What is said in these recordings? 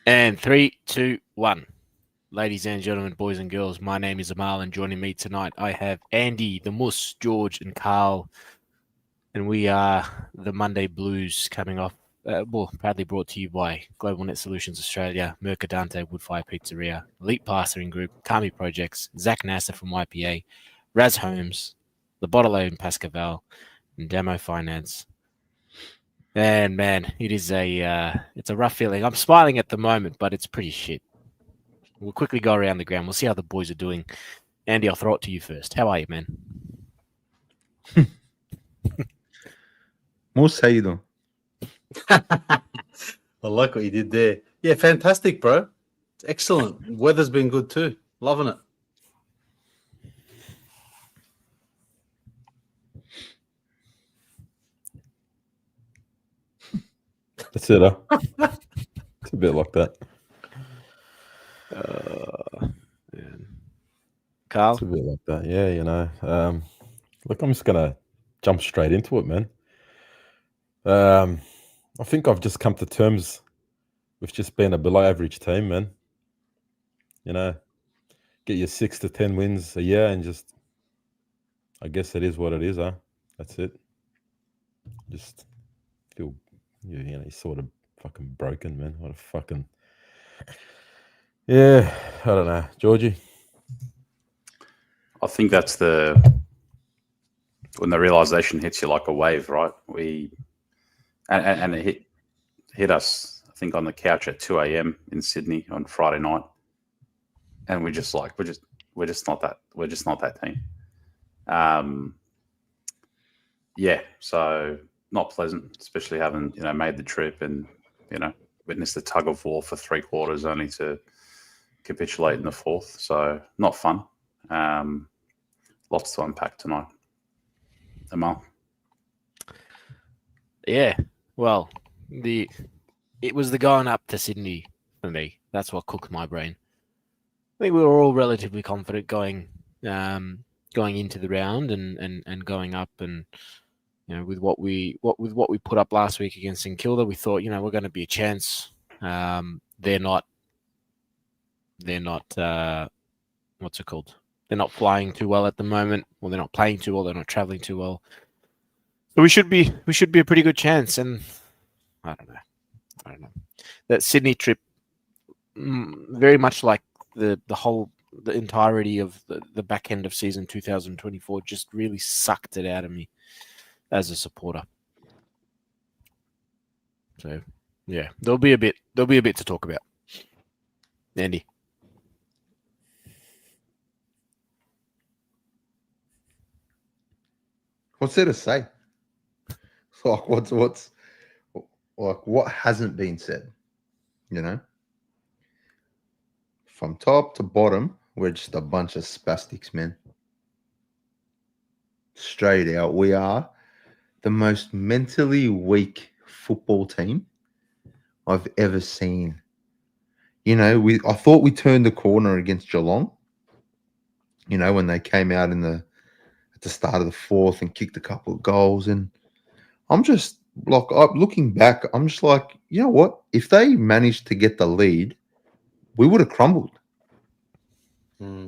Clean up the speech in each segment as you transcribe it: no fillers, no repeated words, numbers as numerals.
And 3, 2, 1. Ladies and gentlemen, boys and girls, my name is Amal, and joining me tonight I have Andy, the Mus, George, and Carl. And we are the Monday Blues coming off, proudly brought to you by Globalnet Solutions Australia, Mercadante, Woodfire, Pizzeria, Elite Plastering Group, Kami Projects, Zak Nasser from YPA, RAZ Homes, the Bottle in Pascoe Vale, and Dammo Finance. And man, it's a rough feeling. I'm smiling at the moment, but it's pretty shit. We'll quickly go around the ground. We'll see how the boys are doing. Andy, I'll throw it to you first. How are you, man? Mus, how you doing? I like what you did there. Yeah, fantastic, bro. It's excellent. Weather's been good too. Loving it. That's it, huh? It's a bit like that. Carl? It's a bit like that, yeah, you know. Look, I'm just going to jump straight into it, man. I think I've just come to terms with just being a below average team, man. You know, get your 6 to 10 wins a year and just, I guess it is what it is, huh? That's it. Just feel, you know, you're sort of fucking broken, man. What a fucking, yeah, I don't know. Georgie? I think that's when the realization hits you like a wave, right? And it hit us, I think, on the couch at 2 a.m. in Sydney on Friday night, and we're just not that team. Yeah, so not pleasant, especially having made the trip and witnessed the tug of war for 3 quarters only to capitulate in the fourth. So not fun. Lots to unpack tonight. Amal. Yeah, well, it was the going up to Sydney for me. That's what cooked my brain. I think we were all relatively confident going into the round and going up, and with what we put up last week against St Kilda, we thought we're going to be a chance. They're not. What's it called? They're not flying too well at the moment. Well, they're not playing too well. They're not traveling too well. So we should be a pretty good chance. And I don't know. That Sydney trip, very much like the entirety of the back end of season 2024, just really sucked it out of me as a supporter. So yeah, there'll be a bit to talk about. Andy. What's there to say? Like what hasn't been said? From top to bottom, we're just a bunch of spastics, man. Straight out, we are the most mentally weak football team I've ever seen. I thought we turned the corner against Geelong. When they came out at the start of the fourth and kicked a couple of goals, and I'm just like, looking back, I'm just like, you know what? If they managed to get the lead, we would have crumbled.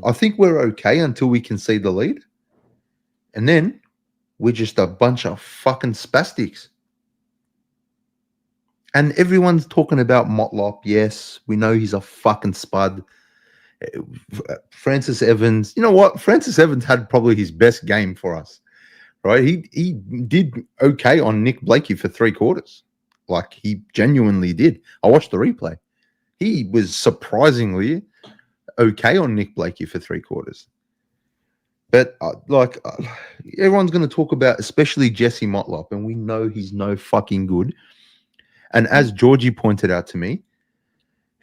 I think we're okay until we concede the lead, and then we're just a bunch of fucking spastics. And everyone's talking about Motlop. Yes, we know he's a fucking spud. Francis Evans, you know what? Francis Evans had probably his best game for us, right? He did okay on Nick Blakey for 3 quarters. Like, he genuinely did. I watched the replay. He was surprisingly okay on Nick Blakey for 3 quarters. But everyone's going to talk about, especially Jesse Motlop, and we know he's no fucking good. And as Georgie pointed out to me,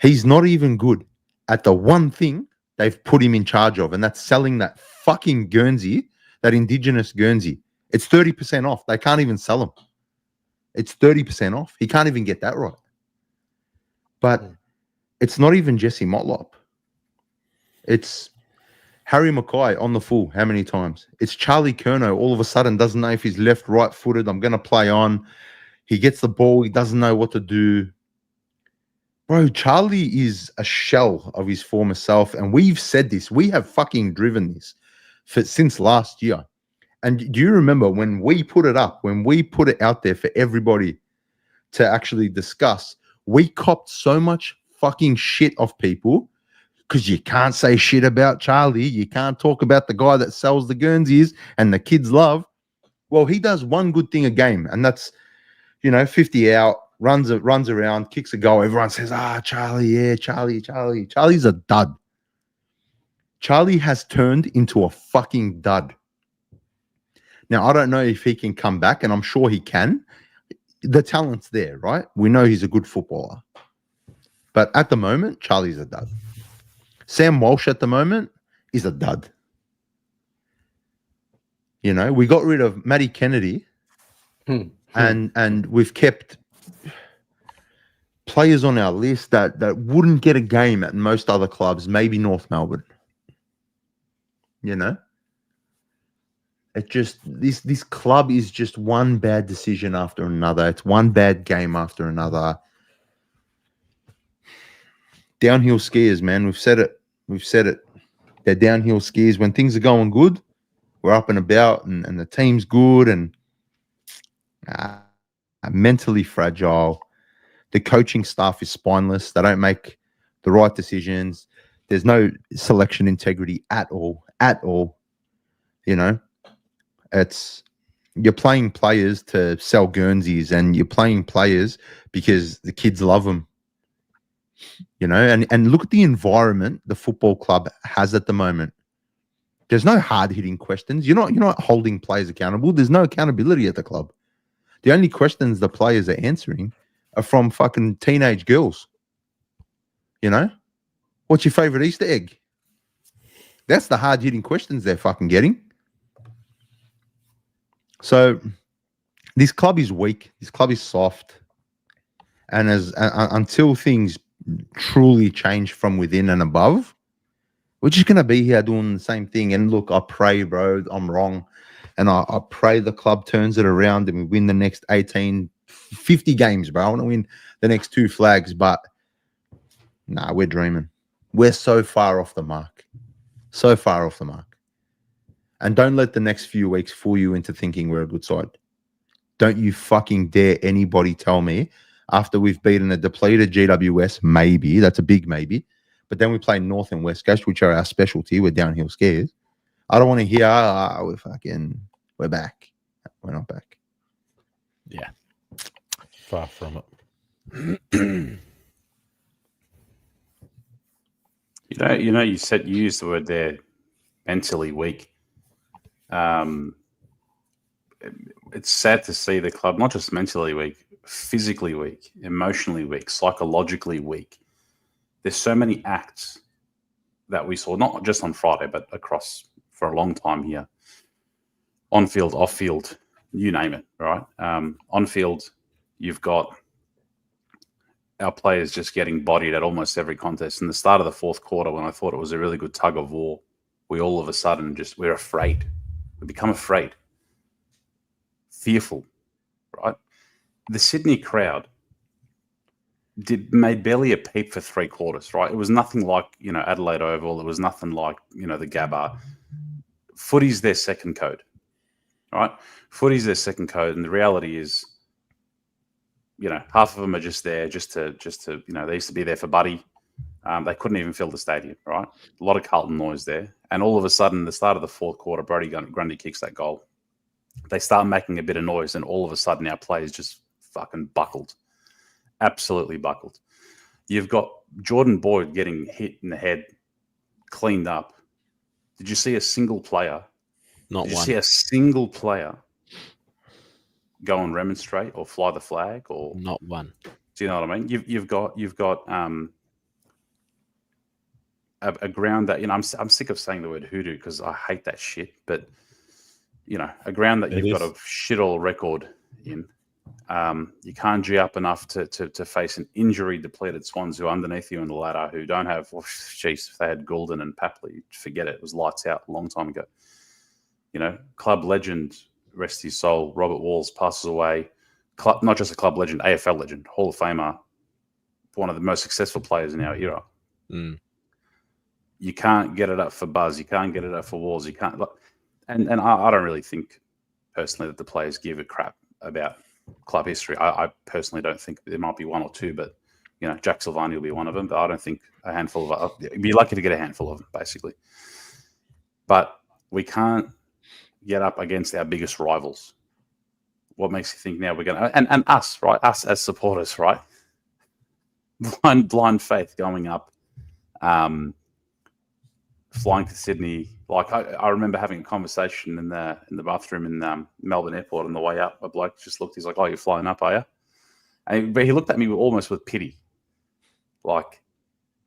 he's not even good at the one thing they've put him in charge of, and that's selling that fucking Guernsey, that Indigenous Guernsey. It's 30% off. They can't even sell them. It's 30% off. He can't even get that right. But it's not even Jesse Motlop. It's Harry Mackay on the full. How many times? It's Charlie Curnow all of a sudden doesn't know if he's left, right-footed. I'm going to play on. He gets the ball. He doesn't know what to do. Bro, Charlie is a shell of his former self. And we've said this. We have fucking driven this since last year. And do you remember when we put it up, when we put it out there for everybody to actually discuss, we copped so much fucking shit off people because you can't say shit about Charlie. You can't talk about the guy that sells the Guernseys and the kids love. Well, he does one good thing a game, and that's, 50 out, runs around, kicks a goal. Everyone says, Charlie, yeah, Charlie. Charlie's a dud. Charlie has turned into a fucking dud. Now, I don't know if he can come back, and I'm sure he can. The talent's there, right? We know he's a good footballer. But at the moment, Charlie's a dud. Sam Walsh at the moment is a dud. We got rid of Matty Kennedy and we've kept players on our list that wouldn't get a game at most other clubs, maybe North Melbourne. It just this club is just one bad decision after another. It's one bad game after another. Downhill skiers, man. We've said it. They're downhill skiers. When things are going good, we're up and about, and the team's good, and mentally fragile. The coaching staff is spineless. They don't make the right decisions. There's no selection integrity at all. It's you're playing players to sell Guernseys, and you're playing players because the kids love them. And look at the environment the football club has at the moment. There's no hard-hitting questions. You're not holding players accountable. There's no accountability at the club. The only questions the players are answering are from fucking teenage girls. What's your favorite Easter egg? That's the hard-hitting questions they're fucking getting. So this club is weak. This club is soft. And until things truly change from within and above, we're just going to be here doing the same thing. And look, I pray, bro, I'm wrong. And I pray the club turns it around and we win the next 50 games, bro. I want to win the next 2 flags. But nah, we're dreaming. We're so far off the mark. So far off the mark. And don't let the next few weeks fool you into thinking we're a good side. Don't you fucking dare anybody tell me after we've beaten a depleted GWS, maybe, that's a big maybe, but then we play North and West Coast, which are our specialty. We're downhill skiers. I don't want to hear, we're back. We're not back. Yeah. Far from it. You used the word there, mentally weak. It's sad to see the club not just mentally weak, physically weak, emotionally weak, psychologically weak. There's so many acts that we saw, not just on Friday, but across for a long time here. On field, off field, you name it, right? On field, you've got our players just getting bodied at almost every contest. In the start of the fourth quarter, when I thought it was a really good tug of war, we all of a sudden we're afraid. We become afraid, fearful, right? The Sydney crowd made barely a peep for 3 quarters, right? It was nothing like, Adelaide Oval. It was nothing like, the Gabba. Footy's their second code, right? Footy's their second code. And the reality is, half of them are just there just to they used to be there for Buddy. They couldn't even fill the stadium, right? A lot of Carlton noise there. And all of a sudden, the start of the fourth quarter, Brody Grundy kicks that goal. They start making a bit of noise, and all of a sudden, our players just fucking buckled. Absolutely buckled. You've got Jordan Boyd getting hit in the head, cleaned up. Did you see a single player? Not Did one. you see a single player go and remonstrate or fly the flag? Or Not one. do you know what I mean? You've got a ground that I'm sick of saying the word hoodoo because I hate that shit. But a ground that you've got a shit all record in. You can't G up enough to face an injury-depleted Swans who are underneath you in the ladder, who don't have, if they had Goulden and Papley, forget it. It was lights out a long time ago. Club legend, rest his soul, Robert Walls passes away. Not just a club legend, AFL legend, Hall of Famer, one of the most successful players in our era. Mm. You can't get it up for buzz. You can't get it up for walls. You can't. And I don't really think personally that the players give a crap about club history. I personally don't think there might be one or two, but Jack Silvani will be one of them. But I don't think a handful of. You'd be lucky to get a handful of them, basically. But we can't get up against our biggest rivals. What makes you think now we're going to and us, right? Us as supporters, right? Blind faith going up, flying to Sydney. Like I remember having a conversation in the bathroom in Melbourne Airport on the way up. A bloke just looked. He's like, "Oh, you're flying up, are you?" But he looked at me almost with pity, like,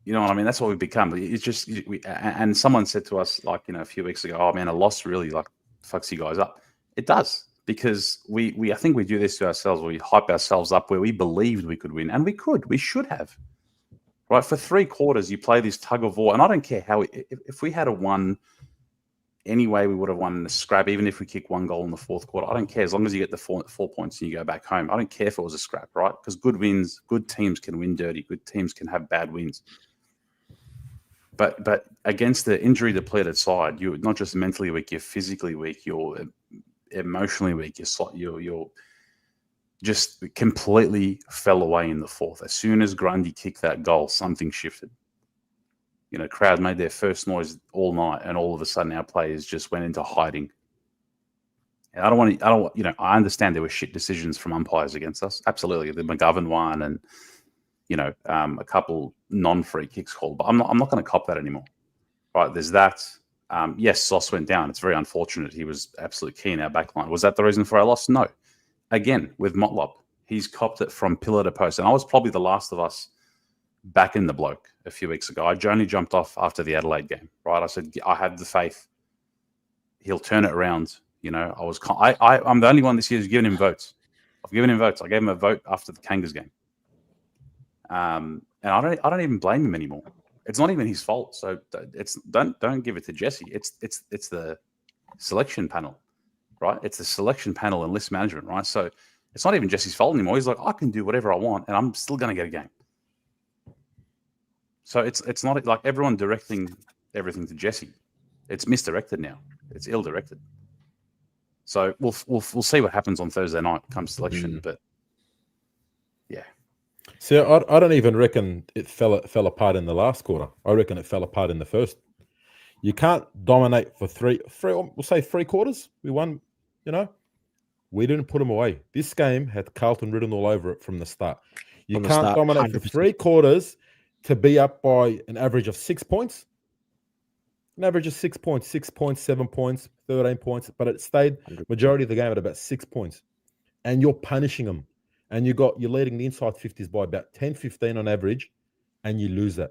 you know what I mean? That's what we've become. It's just and someone said to us like a few weeks ago, "Oh man, a loss really like fucks you guys up." It does. Because I think we do this to ourselves. We hype ourselves up where we believed we could win, and we should have. Right, for 3 quarters, you play this tug of war, and I don't care how. If we had a won anyway, we would have won in a scrap. Even if we kick 1 goal in the 4th quarter, I don't care as long as you get the 4 points and you go back home. I don't care if it was a scrap, right? Because good teams can win dirty. Good teams can have bad wins. But against the injury depleted side, you're not just mentally weak, you're physically weak. You're emotionally weak. You're just completely fell away in the 4th. As soon as Grundy kicked that goal, something shifted. Crowd made their first noise all night, and all of a sudden our players just went into hiding. And I understand there were shit decisions from umpires against us. Absolutely, the McGovern one, and a couple non-free kicks called. But I'm not going to cop that anymore. Right? There's that. Yes, Sauce went down. It's very unfortunate. He was absolutely key in our backline. Was that the reason for our loss? No. Again, with Motlop, he's copped it from pillar to post. And I was probably the last of us back in the bloke a few weeks ago. I only jumped off after the Adelaide game, right? I said, I have the faith. He'll turn it around. I'm the only one this year who's given him votes. I've given him votes. I gave him a vote after the Kangas game. And I don't even blame him anymore. It's not even his fault. So don't give it to Jesse. It's the selection panel, right? It's the selection panel and list management, right? So it's not even Jesse's fault anymore. He's like, I can do whatever I want, and I'm still going to get a game. So it's not like everyone directing everything to Jesse. It's misdirected now. It's ill-directed. So we'll see what happens on Thursday night come selection, but yeah. So I don't even reckon it fell apart in the last quarter. I reckon it fell apart in the first. You can't dominate for we'll say 3 quarters. We won, we didn't put them away. This game had Carlton written all over it from the start. You can't dominate 100%. For 3 quarters to be up by an average of 6 points. An average of 6 points, 6 points, 7 points, 13 points, but it stayed majority of the game at about 6 points. And you're punishing them. And you're leading the inside 50s by about 10, 15 on average, and you lose that.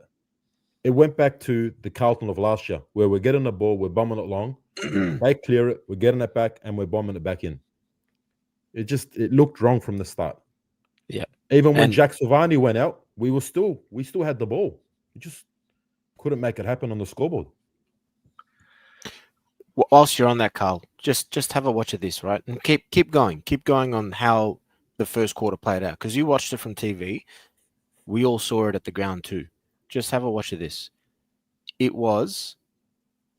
It went back to the Carlton of last year, where we're getting the ball, we're bombing it long, they clear it, we're getting it back, and we're bombing it back in. It looked wrong from the start. Yeah. Even when Jack Silvani went out, we still had the ball. We just couldn't make it happen on the scoreboard. Whilst you're on that, Carl, just have a watch of this, right? And keep going on how the first quarter played out, because you watched it from TV. We all saw it at the ground too. Just have a watch of this. It was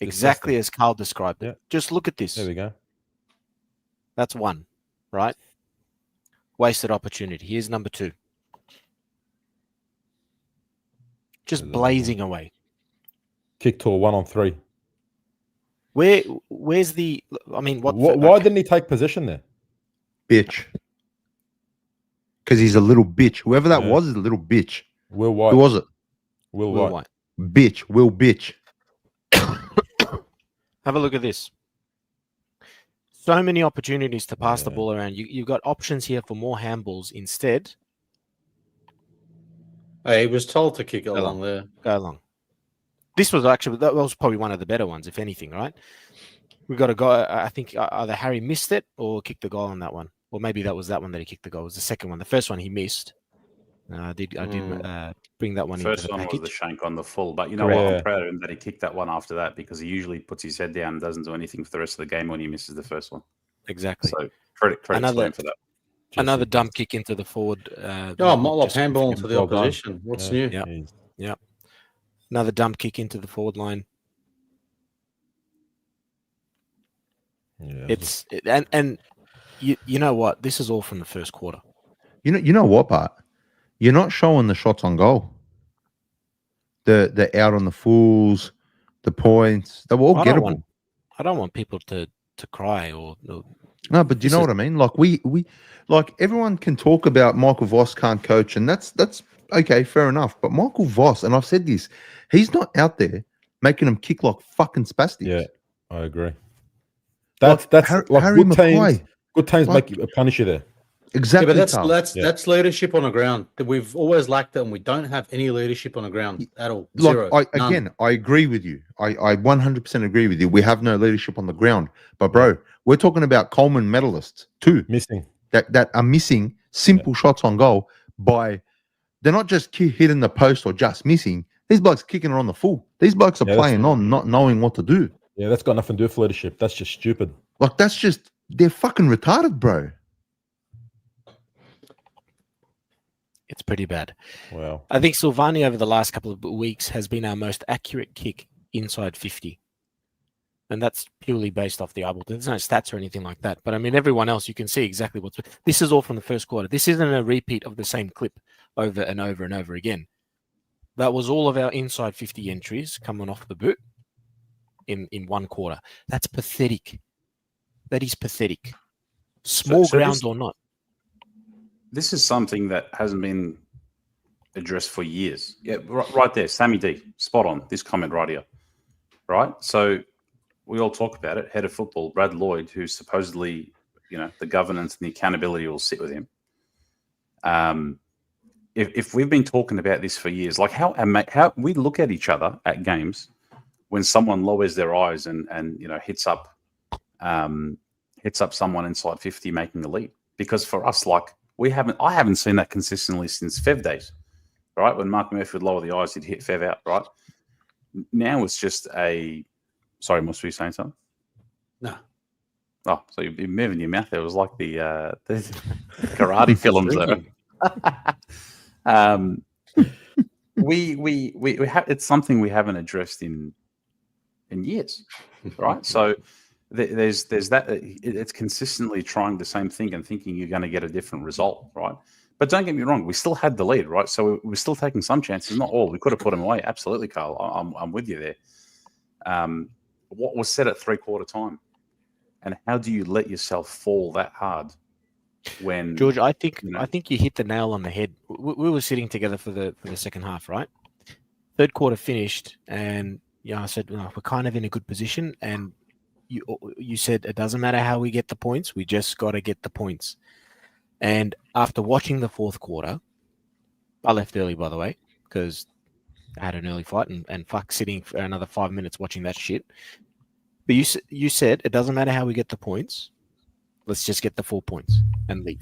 exactly as Carl described it. Yeah. Just look at this. There we go. That's 1, right? Wasted opportunity. Here's number 2. Just blazing away. Kick to a 1-on-3. Where's the? I mean, why didn't he take possession there? Bitch. Because he's a little bitch. Whoever that was is a little bitch. Will White. Who was it? Will White. Bitch. Will bitch. Have a look at this. So many opportunities to pass the ball around. You've got options here for more handballs instead. Hey, he was told to kick it along there. Go along. That was probably one of the better ones, if anything, right? We got a guy. I think either Harry missed it or kicked the goal on that one. Or maybe that was that one that he kicked the goal. It was the second one. The first one he missed. I did bring that one in. First one was the shank on the full. But you know what? I'm proud of him that he kicked that one after that, because he usually puts his head down and doesn't do anything for the rest of the game when he misses the first one. Exactly. So credit to him for that. Another dumb kick into the forward. Motlop just handball confirmed. to the Well done. opposition. What's new? Yeah. he's- Another dumb kick into the forward line. Yeah, It's and you know what? This is all from the first quarter. You know what, Bart? You're not showing the shots on goal. The out on the fools, the points. They were all gettable. I don't want people to cry or No, but do you This know is- what I mean? Like we like everyone can talk about Michael Voss can't coach, and that's okay, fair enough. But Michael Voss, and I've said this, he's not out there making them kick like fucking spastics. yeah, I agree. Like That's Harry like good teams. Mackay. Good teams Like- make you punish you there. Yeah, Exactly. but Carl. that's leadership on the ground. We've always lacked it, and we don't have any leadership on the ground at all. Like Zero. None. I agree with you. I 100% agree with you. We have no leadership on the ground. But bro, we're talking about Coleman medalists too Missing. that are missing simple shots on goal by they're not just hitting the post or just missing. These blokes kicking it on the full. These blokes are Yeah, that's playing on, not knowing what to do. Yeah, that's got nothing to do with leadership. That's just stupid. Like that's just they're fucking retarded, bro. it's pretty bad. Wow. I think Silvani over the last couple of weeks has been our most accurate kick inside 50. And that's purely based off the eyeball. There's no stats or anything like that. But I mean, everyone else, you can see exactly what's. This is all from the first quarter. This isn't a repeat of the same clip over and over and over again. That was all of our inside 50 entries coming off the boot in one quarter. That's pathetic. That is pathetic. Small So ground this- or not. This is something that hasn't been addressed for years. Yeah, right there, Sammy D, spot on. This comment right here, right? So we all talk about it. Head of football, Brad Lloyd, who supposedly, the governance and the accountability will sit with him. If we've been talking about this for years, like how we look at each other at games when someone lowers their eyes and hits up someone inside 50 making a lead, because for us, like I haven't seen that consistently since Fev days, right? When Mark Murphy would lower the eyes, he'd hit Fev out, right? Now it's just sorry, must be saying something? No. Oh, so you're moving your mouth there. It was like the karate films there. We have, it's something we haven't addressed in years, right? So there's that. It's consistently trying the same thing and thinking you're going to get a different result, right? But don't get me wrong, we still had the lead, right? So we're still taking some chances, not all. We could have put them away, absolutely, Carl. I'm with you there. What was said at 3/4 time, and how do you let yourself fall that hard? When George, I think you hit the nail on the head. We were sitting together for the second half, right? Third quarter finished, and I said we're kind of in a good position, and you said it doesn't matter how we get the points, we just got to get the points. And after watching the fourth quarter, I left early, by the way, because I had an early flight and fuck sitting for another 5 minutes watching that shit. But you said it doesn't matter how we get the points. Let's just get the 4 points and leave.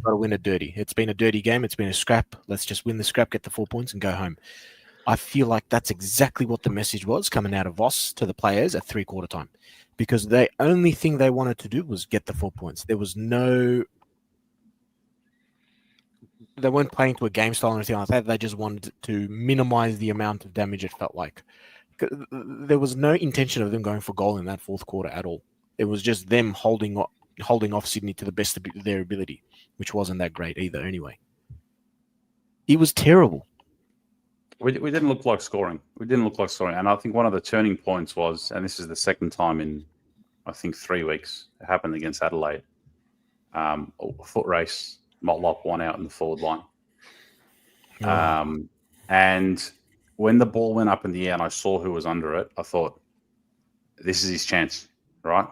Got to win it dirty. It's been a dirty game. It's been a scrap. Let's just win the scrap, get the 4 points, and go home. I feel like that's exactly what the message was coming out of Voss to the players at 3/4 time, because the only thing they wanted to do was get the 4 points. There was no. They weren't playing to a game style or anything like that. They just wanted to minimize the amount of damage it felt like. There was no intention of them going for goal in that fourth quarter at all. It was just them holding off Sydney to the best of their ability, which wasn't that great either anyway. It was terrible. We didn't look like scoring. And I think one of the turning points was, and this is the second time in, I think, 3 weeks, it happened against Adelaide. A foot race, Motlop one out in the forward line. And when the ball went up in the air and I saw who was under it, I thought, this is his chance, right?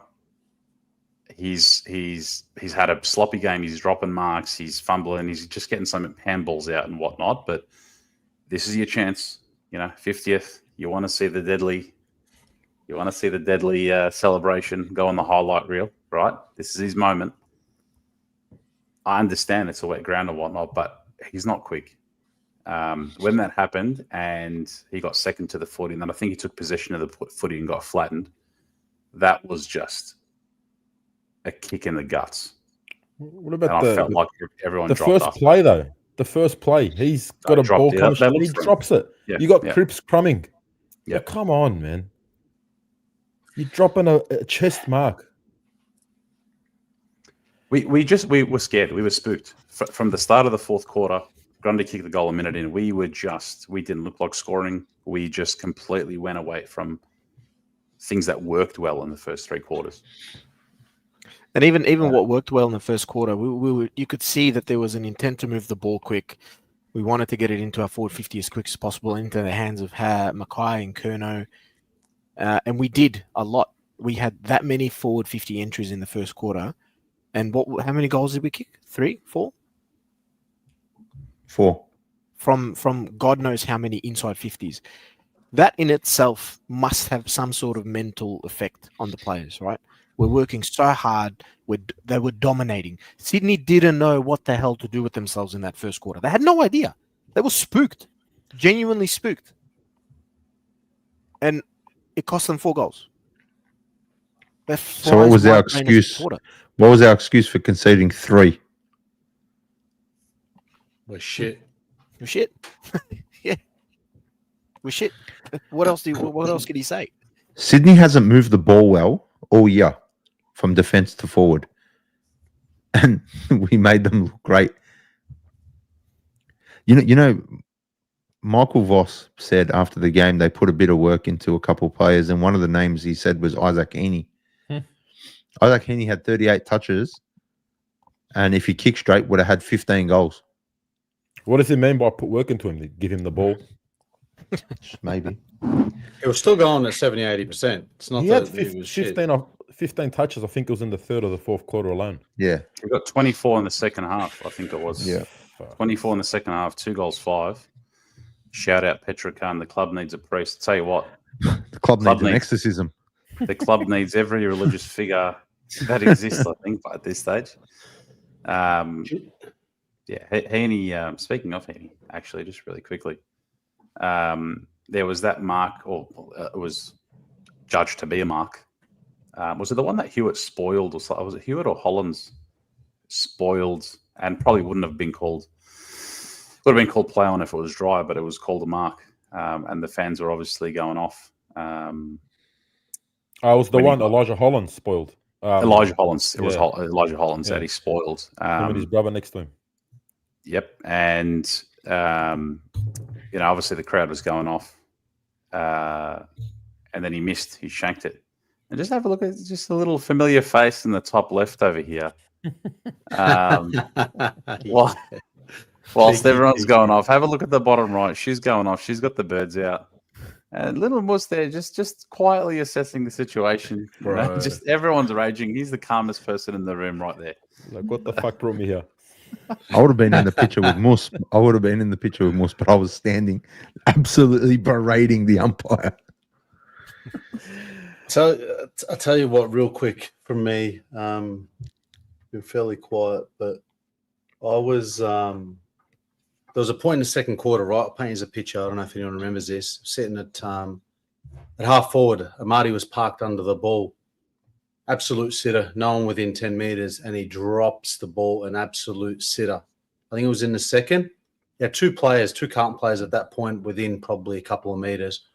He's had a sloppy game. He's dropping marks. He's fumbling. He's just getting some handballs out and whatnot. But this is your chance. 50th. You want to see the deadly. Celebration go on the highlight reel, right? This is his moment. I understand it's a wet ground and whatnot, but he's not quick. When that happened and he got second to the footy, and then I think he took possession of the footy and got flattened, that was just a kick in the guts. What And about I felt like everyone the dropped first after. play though? The first play, he's got a dropped ball it. coming, They and he looked for him. drops it. Yeah, You got yeah. Cripps crumbing. Yeah. Like, come on, man. You're dropping a chest mark. We were scared. We were spooked from the start of the fourth quarter. Grundy kicked the goal a minute in. We didn't look like scoring. We just completely went away from things that worked well in the first 3 quarters. And even what worked well in the first quarter, you could see that there was an intent to move the ball quick. We wanted to get it into our forward 50 as quick as possible, into the hands of Mackay and Curnow. And we did a lot. We had that many forward 50 entries in the first quarter. And how many goals did we kick? 3, 4? 4. From God knows how many inside 50s. That in itself must have some sort of mental effect on the players, right? We're working so hard. They were dominating. Sydney didn't know what the hell to do with themselves in that first quarter. They had no idea. They were spooked, genuinely spooked. And it cost them 4 goals. So what was our excuse? What was our excuse for conceding 3? We're shit. We're shit. Yeah. We're shit. What else could he say? Sydney hasn't moved the ball well all year from defense to forward. And we made them look great. You know, Michael Voss said after the game they put a bit of work into a couple of players, and one of the names he said was Isaac Heaney. Isaac Heaney had 38 touches, and if he kicked straight, would have had 15 goals. What does he mean by put work into him? To give him the ball? Maybe. It was still going at 70-80%. It's not He that had it was shit. 15 touches. I think it was in the 3rd or the 4th quarter alone. Yeah. We got 24 in the second half, I think it was. Yeah. 24 in the second half, 2 goals, 5. Shout out Petra Khan. The club needs a priest. Tell you what. The club needs an exorcism. The club needs every religious figure that exists, I think, at this stage. Yeah, Heaney, speaking of Heaney, actually, just really quickly, there was that mark, or it was judged to be a mark. Was it the one that Hewitt spoiled, or was it Hewitt or Hollins spoiled, and probably wouldn't have been called, would have been called play on if it was dry, but it was called a mark, and the fans were obviously going off. It was the one Elijah Hollins spoiled. Elijah Hollins. It was yeah. Elijah Hollins that he spoiled. Him and his brother next to him. Yep. And, obviously the crowd was going off. And then he missed. He shanked it. And just have a look at just a little familiar face in the top left over here. Whilst everyone's going off, have a look at the bottom right. She's going off. She's got the birds out. And little Mus there, just quietly assessing the situation. Just everyone's raging. He's the calmest person in the room right there. Like, what the fuck brought me here? I would have been in the picture with Mus. But I was standing absolutely berating the umpire. So I'll tell you what, real quick from me, been fairly quiet, but I was there was a point in the second quarter, right? I'll paint you as a picture. I don't know if anyone remembers this. Sitting at half forward, Amadi was parked under the ball. Absolute sitter, no one within 10 meters, and he drops the ball, an absolute sitter. I think it was in the second. Yeah, 2 Carlton players at that point within probably a couple of meters.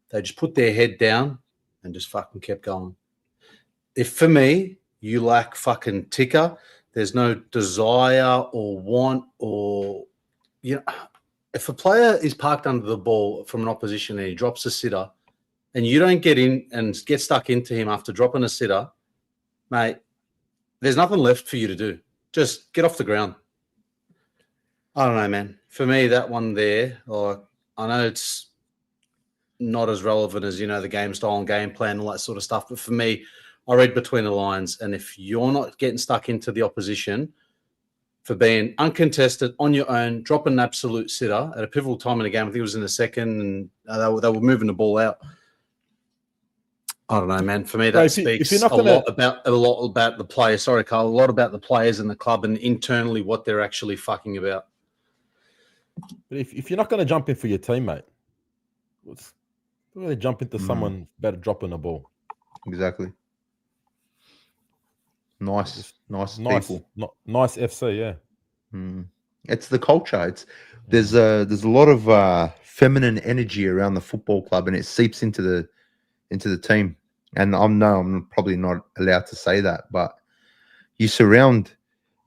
They just put their head down and just fucking kept going. If for me, you lack fucking ticker, there's no desire or want or, if a player is parked under the ball from an opposition and he drops a sitter and you don't get in and get stuck into him after dropping a sitter, mate, there's nothing left for you to do. Just get off the ground. I don't know, man. For me, that one there, I know it's not as relevant as, the game style and game plan, all that sort of stuff. But for me, I read between the lines. And if you're not getting stuck into the opposition for being uncontested on your own, dropping an absolute sitter at a pivotal time in the game, I think it was in the second, and they were moving the ball out. I don't know, man. For me, that speaks a lot about the players. Sorry, Carl. A lot about the players and the club and internally what they're actually fucking about. But if you're not going to jump in for your teammate, what's really jump into someone better dropping the ball? Exactly. Nice Nice, people. nice FC, yeah. It's the culture. There's a lot of feminine energy around the football club, and it seeps into the team. And I'm probably not allowed to say that, but you surround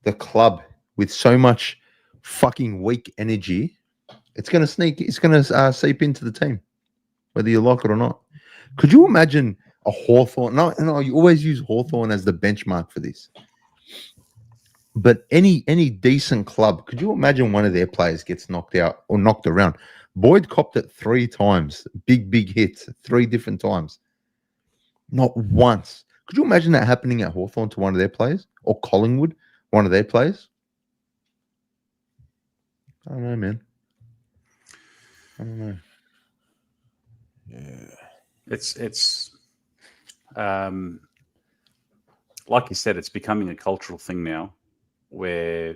the club with so much fucking weak energy, it's gonna seep into the team, whether you like it or not. Could you imagine a Hawthorn? No, you always use Hawthorn as the benchmark for this. But any decent club, could you imagine one of their players gets knocked out or knocked around? Boyd copped it 3 times, big hits, 3 different times. Not once. Could you imagine that happening at Hawthorn to one of their players? Or Collingwood, one of their players? I don't know, man. I don't know. Yeah. It's like you said, it's becoming a cultural thing now, where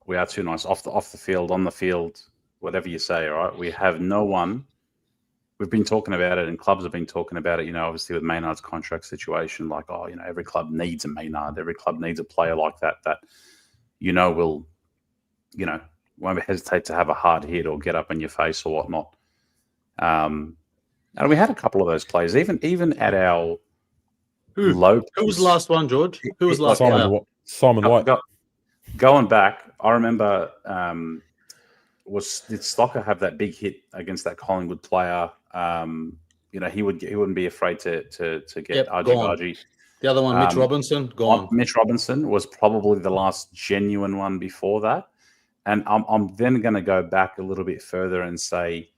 we are too nice off the field, on the field, whatever you say. Right, we have no one. We've been talking about it, and clubs have been talking about it. Obviously with Maynard's contract situation, like, every club needs a Maynard, every club needs a player like that will, won't hesitate to have a hard hit or get up in your face or whatnot. And we had a couple of those players, even at our low. Who was the last one, George? Who was the last player? Simon White. Going back, I remember. Did Stocker have that big hit against that Collingwood player? He wouldn't be afraid to get argy-bargy. The other one, Mitch Robinson, gone. Mitch Robinson was probably the last genuine one before that. And I'm then going to go back a little bit further and say,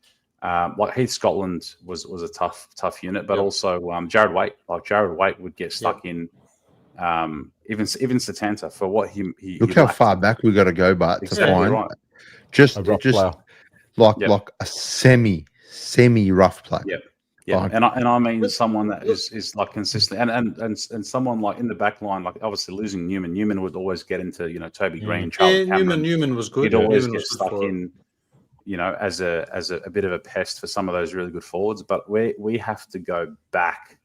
like Heath Scotland was a tough unit, but also Jared Waite. Like Jared Waite would get stuck in. Even Satanta for what he look how far back we got to go, but exactly to find right. just player. like a semi rough play. Yeah, Like, and I mean someone that is like consistent, and someone like in the back line, like obviously losing Newman. Newman would always get into Toby Green, Charles Cameron. Newman was good. He'd always get stuck in, as a bit of a pest for some of those really good forwards. But we have to go back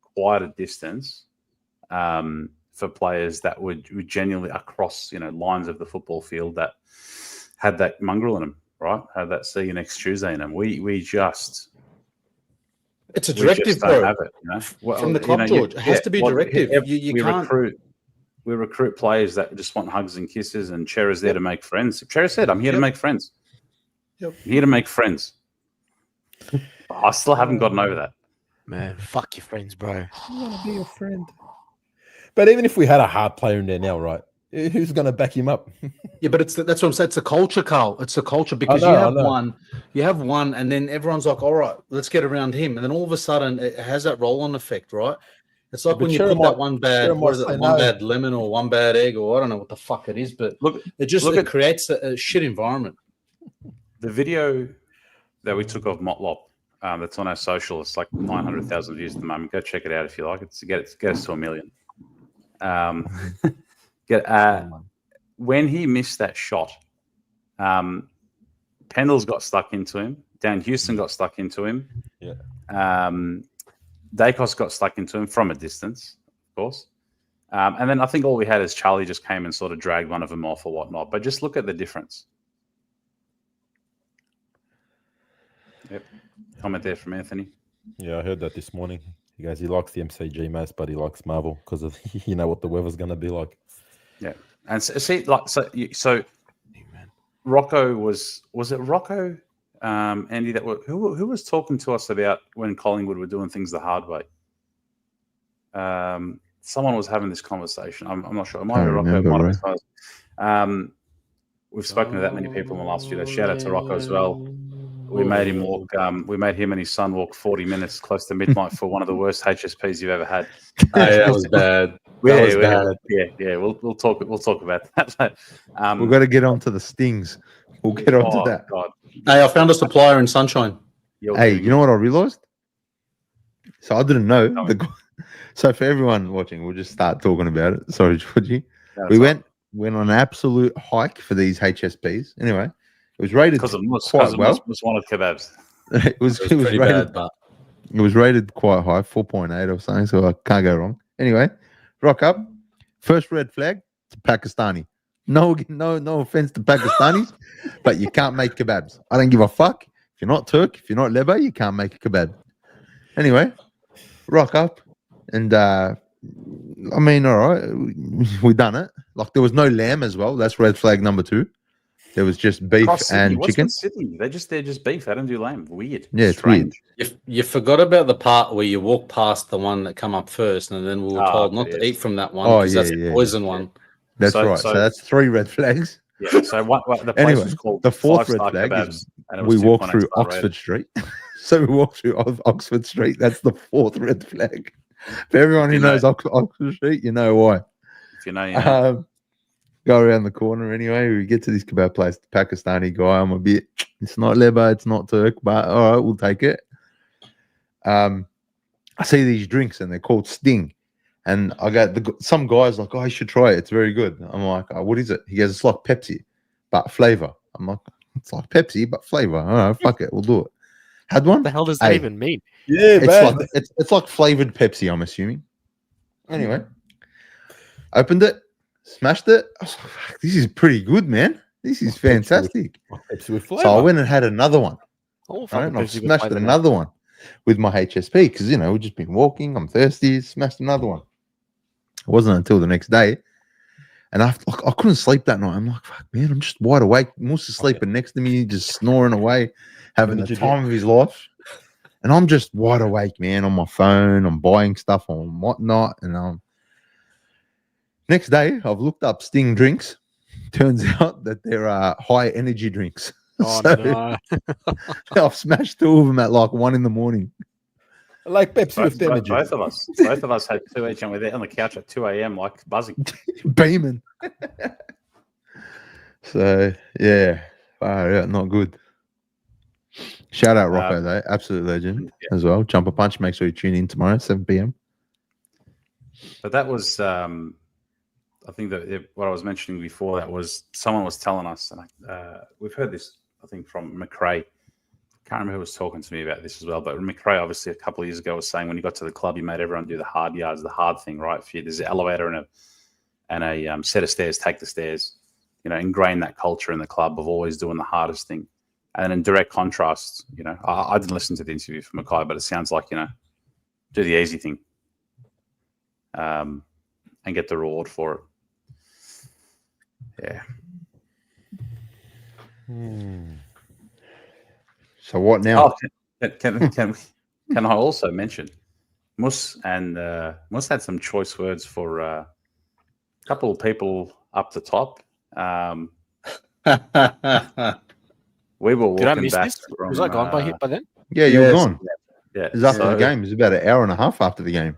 quite a distance for players that would genuinely across lines of the football field that had that mongrel in them, right? Had that see you next Tuesday in them. We just. It's a directive, bro. Have it, from the club, George. It has to be directive. You can't. We recruit players that just want hugs and kisses, and Chera's there to make friends. Chera said, "I'm here to make friends. I'm here to make friends." I still haven't gotten over that. Man, fuck your friends, bro. You want to be your friend. But even if we had a hard player in there now, right? Who's going to back him up? Yeah, but that's what I'm saying. It's a culture, Carl. It's a culture because you have one, and then everyone's like, all right, let's get around him. And then all of a sudden it has that roll-on effect, right? It's like when you put that one bad lemon or one bad egg, or I don't know what the fuck it is, but it creates a shit environment. The video that we took of Motlop, that's on our social, it's like 900,000 views at the moment. Go check it out if you like. It's get us to 1 million. When he missed that shot, Pendle's got stuck into him. Dan Houston got stuck into him. Yeah. Dacos got stuck into him from a distance, of course. And then I think all we had is Charlie just came and sort of dragged one of them off or whatnot. But just look at the difference. Yep. Comment there from Anthony. Yeah, I heard that this morning. He goes, he likes the MCG most, but he likes Marvel because of what the weather's going to be like. Yeah, and so Rocco was it Rocco, Andy? Who was talking to us about when Collingwood were doing things the hard way? Someone was having this conversation. I'm not sure. It might be Rocco. We've spoken to that many people in the last few days. Shout out to Rocco as well. We made him walk. We made him and his son walk 40 minutes close to midnight for one of the worst HSPs you've ever had. That was bad. Yeah. We'll talk about that. We've got to get onto the stings. We'll get onto that. God. Hey, I found a supplier in Sunshine. Hey, you know what I realized? So I didn't know. So for everyone watching, we'll just start talking about it. Sorry, Georgie. We went on an absolute hike for these HSPs. Anyway, it was rated quite well. It was one of kebabs. It was rated bad, but it was rated quite high, 4.8 or something. So I can't go wrong. Anyway, rock up. First red flag, it's Pakistani. No offense to Pakistanis, but you can't make kebabs. I don't give a fuck. If you're not Turk, if you're not Leba, you can't make a kebab. Anyway, rock up, and I mean, all right, we done it. Like there was no lamb as well. That's red flag number 2. There was just beef Across Sydney. and What's chicken. with Sydney? They're just beef. They don't do lamb. Weird. Yeah, it's weird. You forgot about the part where you walk past the one that come up first, and then we were told not to eat from that one because that's the poison one. That's right. So that's 3 red flags. Yeah. So the place was called the 4th red 5-star flag kebabs, is and it was we walk 2.8 through star Oxford rated. Street. So we walk through Oxford Street. That's the 4th red flag. For everyone who knows Oxford Street, you know why. If you know, you know. Go around the corner anyway. We get to this kebab place. The Pakistani guy. I'm a bit. It's not Leba. It's not Turk. But all right, we'll take it. I see these drinks and they're called Sting, and I got some guys like, oh, you should try it. It's very good. I'm like, oh, what is it? He goes, it's like Pepsi, but flavor. I'm like, it's like Pepsi, but flavor. All right, fuck it, we'll do it. Had one. What the hell does that even mean? Yeah, it's like flavored Pepsi. I'm assuming. Anyway, opened it. Smashed it. I was like, fuck, this is pretty good, man. This is fantastic. So I went and had another one. Oh, Right? And I've smashed another one with my HSP because, you know, we've just been walking. I'm thirsty. Smashed another one. It wasn't until the next day. And I couldn't sleep that night. I'm like, fuck, man, I'm just wide awake. Moose is sleeping next to me, just snoring away, having the time of his life. And I'm just wide awake, man, on my phone. I'm buying stuff on whatnot. And next day, I've looked up Sting drinks. Turns out that there are high energy drinks. Oh, So no. I've smashed 2 of them at like 1 a.m. Like Pepsi with energy. Both of us had 2 each, and we're there on the couch at 2 a.m. like buzzing. Beaming. So yeah, not good. Shout out Rocco though, absolute legend as well. Jumper Punch. Make sure you tune in tomorrow, 7 p.m. But that was, I think that what I was mentioning before, that was someone was telling us, and we've heard this, I think, from McRae. Can't remember who was talking to me about this as well, but McRae obviously a couple of years ago was saying when you got to the club, you made everyone do the hard yards, the hard thing, right? If there's an elevator and a set of stairs, take the stairs. You know, ingrain that culture in the club of always doing the hardest thing. And in direct contrast, you know, I didn't listen to the interview from McKay, but it sounds like, you know, do the easy thing and get the reward for it. Yeah. So what now? Oh, can I also mention Mus had some choice words for a couple of people up the top. We were walking Did I miss back this? from, Was I gone by then? Yeah, you were gone. Yeah, It was after the game. It was about an hour and a half after the game.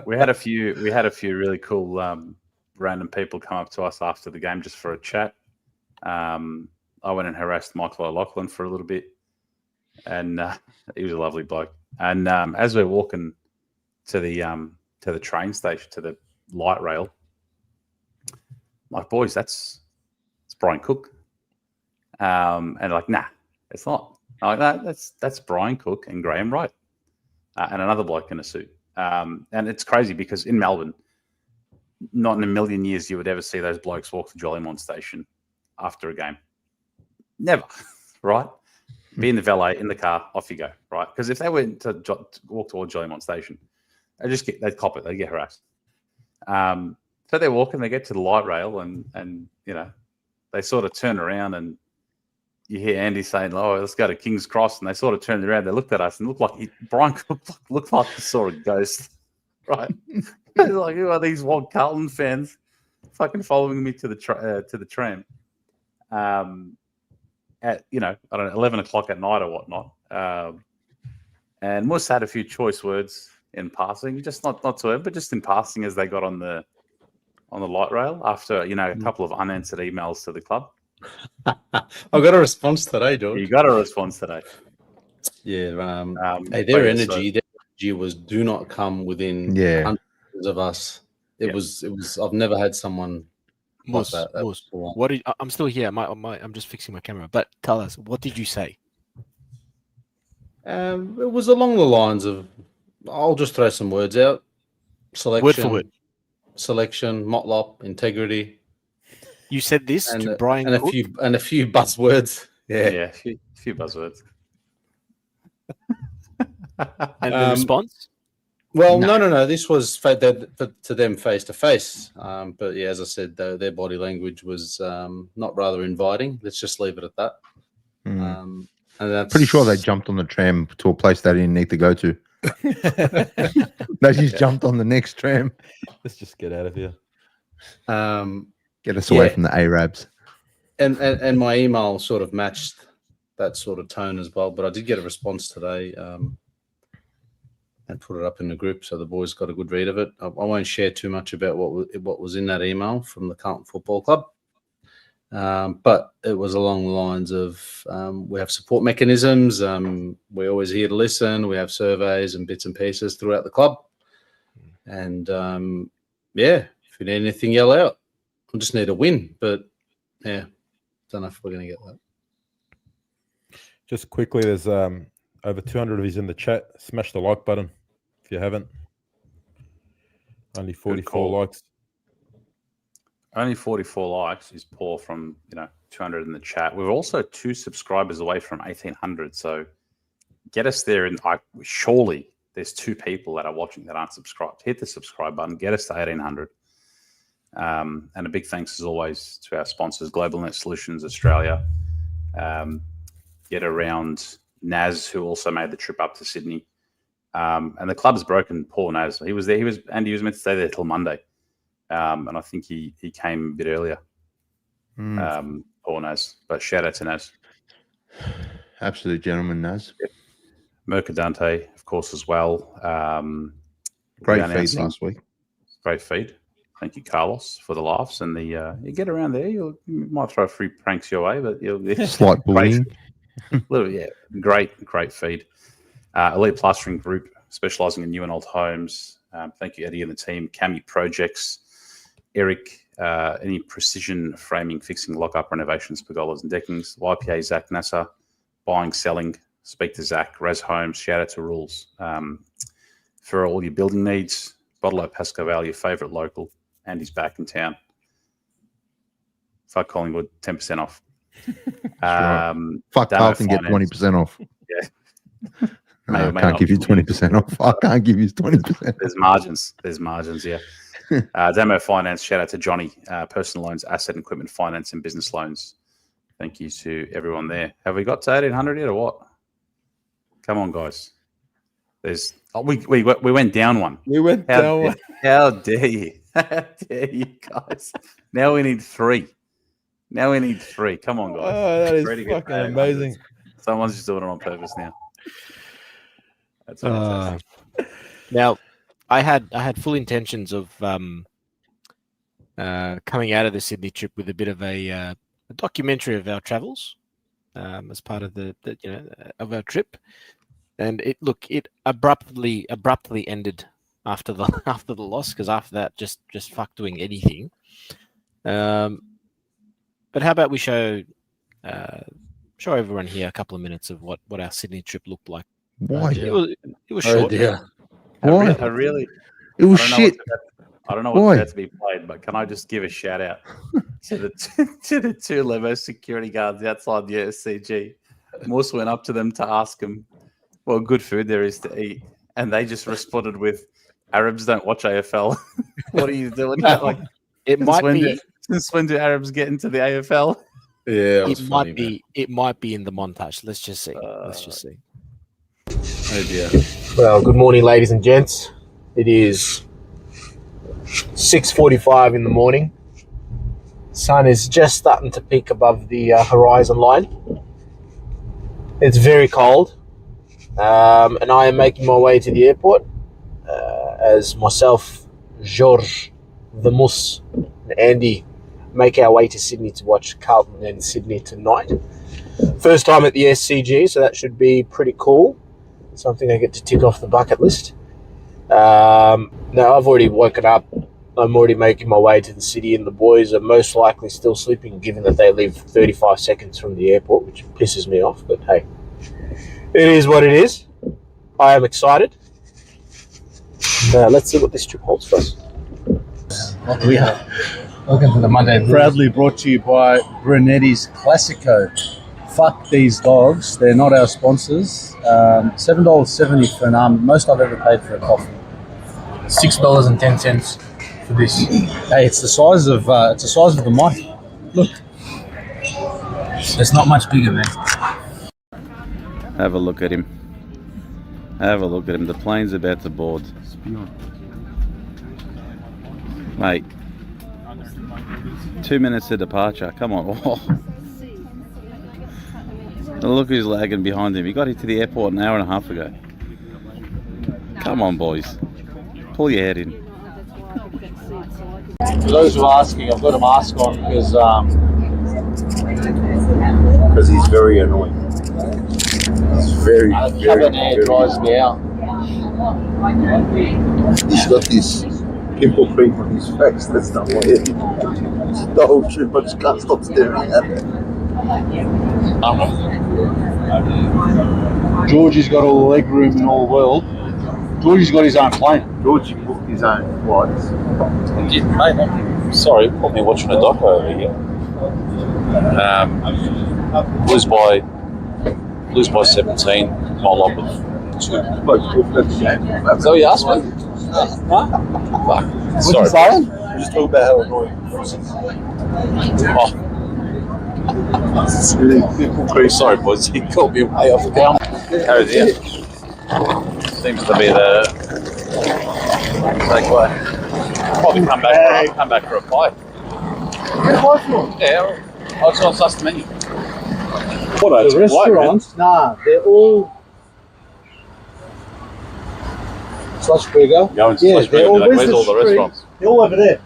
we had a few really cool random people come up to us after the game just for a chat. I went and harassed Michael O'Loughlin for a little bit, and he was a lovely bloke. And as we're walking to the train station, to the light rail, I'm like, boys, it's Brian Cook. And like, nah, it's not. I'm like, no, that's Brian Cook and Graham Wright, and another bloke in a suit. And it's crazy because in Melbourne, not in a million years you would ever see those blokes walk to Jolimont Station after a game. Never, right? Be in the valet, in the car, off you go, right? Because if they went to walk towards Jolimont Station, they'd cop it, they'd get harassed. So they're walking, they get to the light rail, and you know, they sort of turn around, and you hear Andy saying, "Oh, let's go to King's Cross," and they sort of turned around. They looked at us and Brian looked like he saw a ghost, right? They're like, who are these wild Carlton fans fucking following me to the tram? At, you know, I don't know, 11 o'clock at night or whatnot. And Mus had a few choice words in passing, just not to him, but just in passing as they got on the light rail after, you know, a couple of unanswered emails to the club. I got a response today, George. You got a response today. Yeah. Hey, their energy was do not come within hundreds of us. It was. I've never had someone like that. I'm still here. I'm just fixing my camera. But tell us, what did you say? It was along the lines of, I'll just throw some words out. Selection. Word for word. selection, motlop, integrity, You said this and to Brian and a Cook? few buzzwords. Yeah, Yeah. a few buzzwords. And the response? Well, No. no. This was to them face to face. But yeah, as I said, their body language was not rather inviting. Let's just leave it at that. Mm. And that's Pretty sure they jumped on the tram to a place they didn't need to go to. They just jumped on the next tram. Let's just get out of here. Get us away Yeah. from the Arabs. And my email sort of matched that sort of tone as well. But I did get a response today and put it up in the group, so the boys got a good read of it. I won't share too much about what was in that email from the Carlton Football Club, but it was along the lines of we have support mechanisms. We're always here to listen. We have surveys and bits and pieces throughout the club, and yeah, if you need anything, yell out. We just need a win, but yeah, don't know if we're going to get that. Just quickly, there's over 200 of you in the chat. Smash the like button if you haven't. Only 44 likes. Only 44 likes is poor from 200 in the chat. We're also 2 subscribers away from 1,800. So get us there, and surely there's 2 people that are watching that aren't subscribed. Hit the subscribe button. Get us to 1,800. And a big thanks as always to our sponsors, Globalnet Solutions Australia. Get around Naz, who also made the trip up to Sydney. And the club's broken Paul Naz. He was there. He was meant to stay there till Monday. And I think he came a bit earlier. Paul Naz. But shout out to Naz. Absolute gentleman, Naz. Yep. Mercadante, of course, as well. Great feed last week. Great feed. Thank you, Carlos, for the laughs and the. You get around there, you might throw a few pranks your way, but you'll Slight bullying. Great feed. Elite Plastering Group, specialising in new and old homes. Thank you, Eddie and the team. Cami Projects, Eric. Any precision framing, fixing, lockup, renovations, pergolas, and deckings. YPA Zak Nasser, buying, selling. Speak to Zak. RAZ Homes. Shout out to Rules for all your building needs. Bottle of Pascoe Vale, your favourite local. Andy's back in town. Fuck Collingwood, 10% off. Fuck Dammo Carlton, get Finance. 20% off. Yeah. No, I can't give you 20% off. I can't give you 20%. There's margins, yeah. Dammo Finance, shout out to Johnny. Personal loans, asset and equipment finance, and business loans. Thank you to everyone there. Have we got to 1,800 yet or what? Come on, guys. We went down one. We went down one. How dare you? How dare you guys? Now we need 3. Come on, guys. Oh, that is Ready to get fucking paid. amazing. Someone's just doing it on purpose now. That's fantastic. Now, I had full intentions of coming out of the Sydney trip with a bit of a documentary of our travels as part of of our trip, and it abruptly ended after the loss, because after that just fuck doing anything. But how about we show everyone here a couple of minutes of what our Sydney trip looked like. Why? It was short. Oh dear. Why? I really. It was I don't know shit. I don't know what's about to be played, but can I just give a shout out to the 2 Levo security guards outside the SCG? Moose went up to them to ask them what good food there is to eat, and they just responded with, "Arabs don't watch AFL." What are you doing? Like, since when do Arabs get into the AFL? Yeah, it might be in the montage. Let's just see. Oh dear. Well, good morning, ladies and gents. It is 6:45 in the morning. Sun is just starting to peak above the horizon line. It's very cold, and I am making my way to the airport as myself, George, the Mus, and Andy make our way to Sydney to watch Carlton and Sydney tonight. First time at the SCG, so that should be pretty cool. Something I get to tick off the bucket list. Now, I've already woken up. I'm already making my way to the city, and the boys are most likely still sleeping, given that they live 35 seconds from the airport, which pisses me off. But hey, it is what it is. I am excited. Let's see what this trip holds for us. We are. Welcome to the Monday Blues. Proudly brought to you by Brunetti's Classico. Fuck these dogs. They're not our sponsors. $7.70 for an arm. Most I've ever paid for a coffee. $6.10 for this. Hey, it's the size of the mic. Look. It's not much bigger, man. Have a look at him. Have a look at him. The plane's about to board. Mate, 2 minutes to departure. Come on. Oh. Look who's lagging behind him. He got into the airport an hour and a half ago. Come on, boys. Pull your head in. For those who are asking, I've got a mask on because he's very annoying. He's very, Cabernet dries me out. He's got this pimple cream on his face. That's not what it is. The whole shit, but just can't stop staring at it. Georgie's got all the leg room in all the world. Georgie's got his own plane. Georgie booked his own flights. Mate, sorry, probably watching a doco over here. Lose by 17, roll up with 2. Is that what you asked me? Huh? Fuck. Sorry. We just talk about how annoying. Sorry, boys. He caught me way off the down. How is he? Seems to be the takeaway. Probably come back for a pie. Yeah, I'll suss the menu. What the restaurants? Nah, they're all Slush Burger. Go into Yeah, Slush they're Burger, all, where's all the restaurants? They're all over there.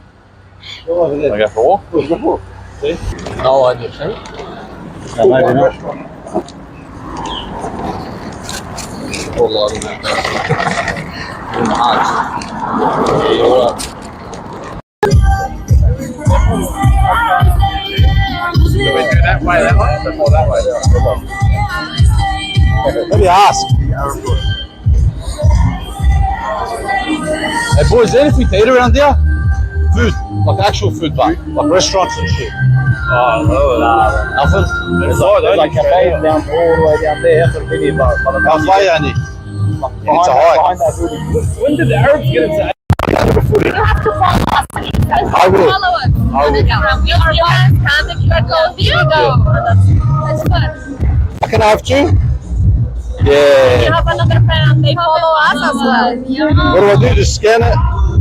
They're all over there. I go for a walk? Let's go for it. See? No idea, see? No, maybe not. All lot of that. In the heart. Yeah, you're right. Do we do that way, or that way? Let me ask. Hey boys, is there anything to eat around there? Food, like actual food bar, like restaurants and shit. Nothing? There's like cafes down all the way down there for the video bar. Cafe only. It's a hike. When did the Arabs get into You have to follow us. I will. Follow us. I will. Your boss, contact your code. Here we go. That's fun. Can I have two? You Yeah. have another friend. They follow us as well. What do I do? Just scan it?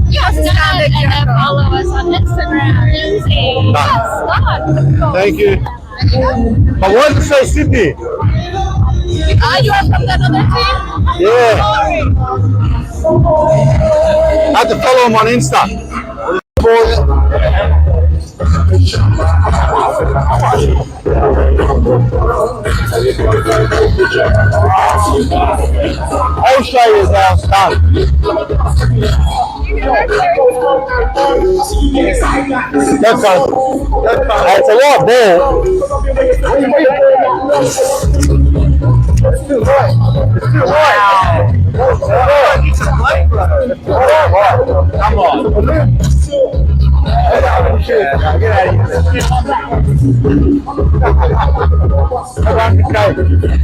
Yes, scan it and then follow us on Instagram. Easy. Yes, done. Thank you. But why did it say Sydney? You are from that other team? Yeah. Sorry. I have to follow him on Insta. I'll show you how it's done. That's fine. It's a lot more. It's too high. It's too high. Come on. Get out of here.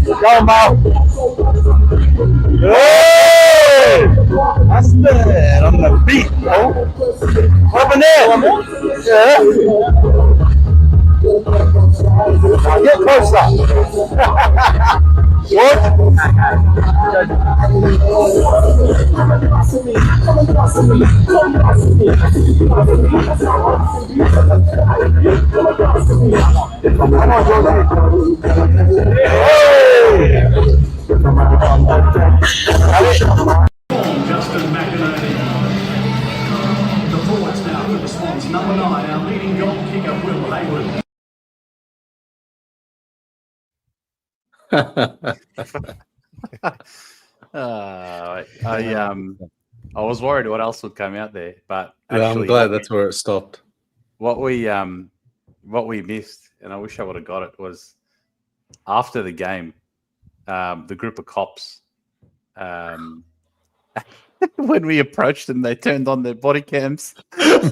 Go, Mo. Hey! That's bad on the beat, bro. Over there. Yeah. Get closer. What? Justin McInerney. The forwards now for the Swans. Number 9, our leading goal kicker, Will Hayward. I was worried what else would come out there, but Yeah, I'm glad that's where it stopped. what we missed, and I wish I would have got it, was after the game, the group of cops when we approached them, they turned on their body cams.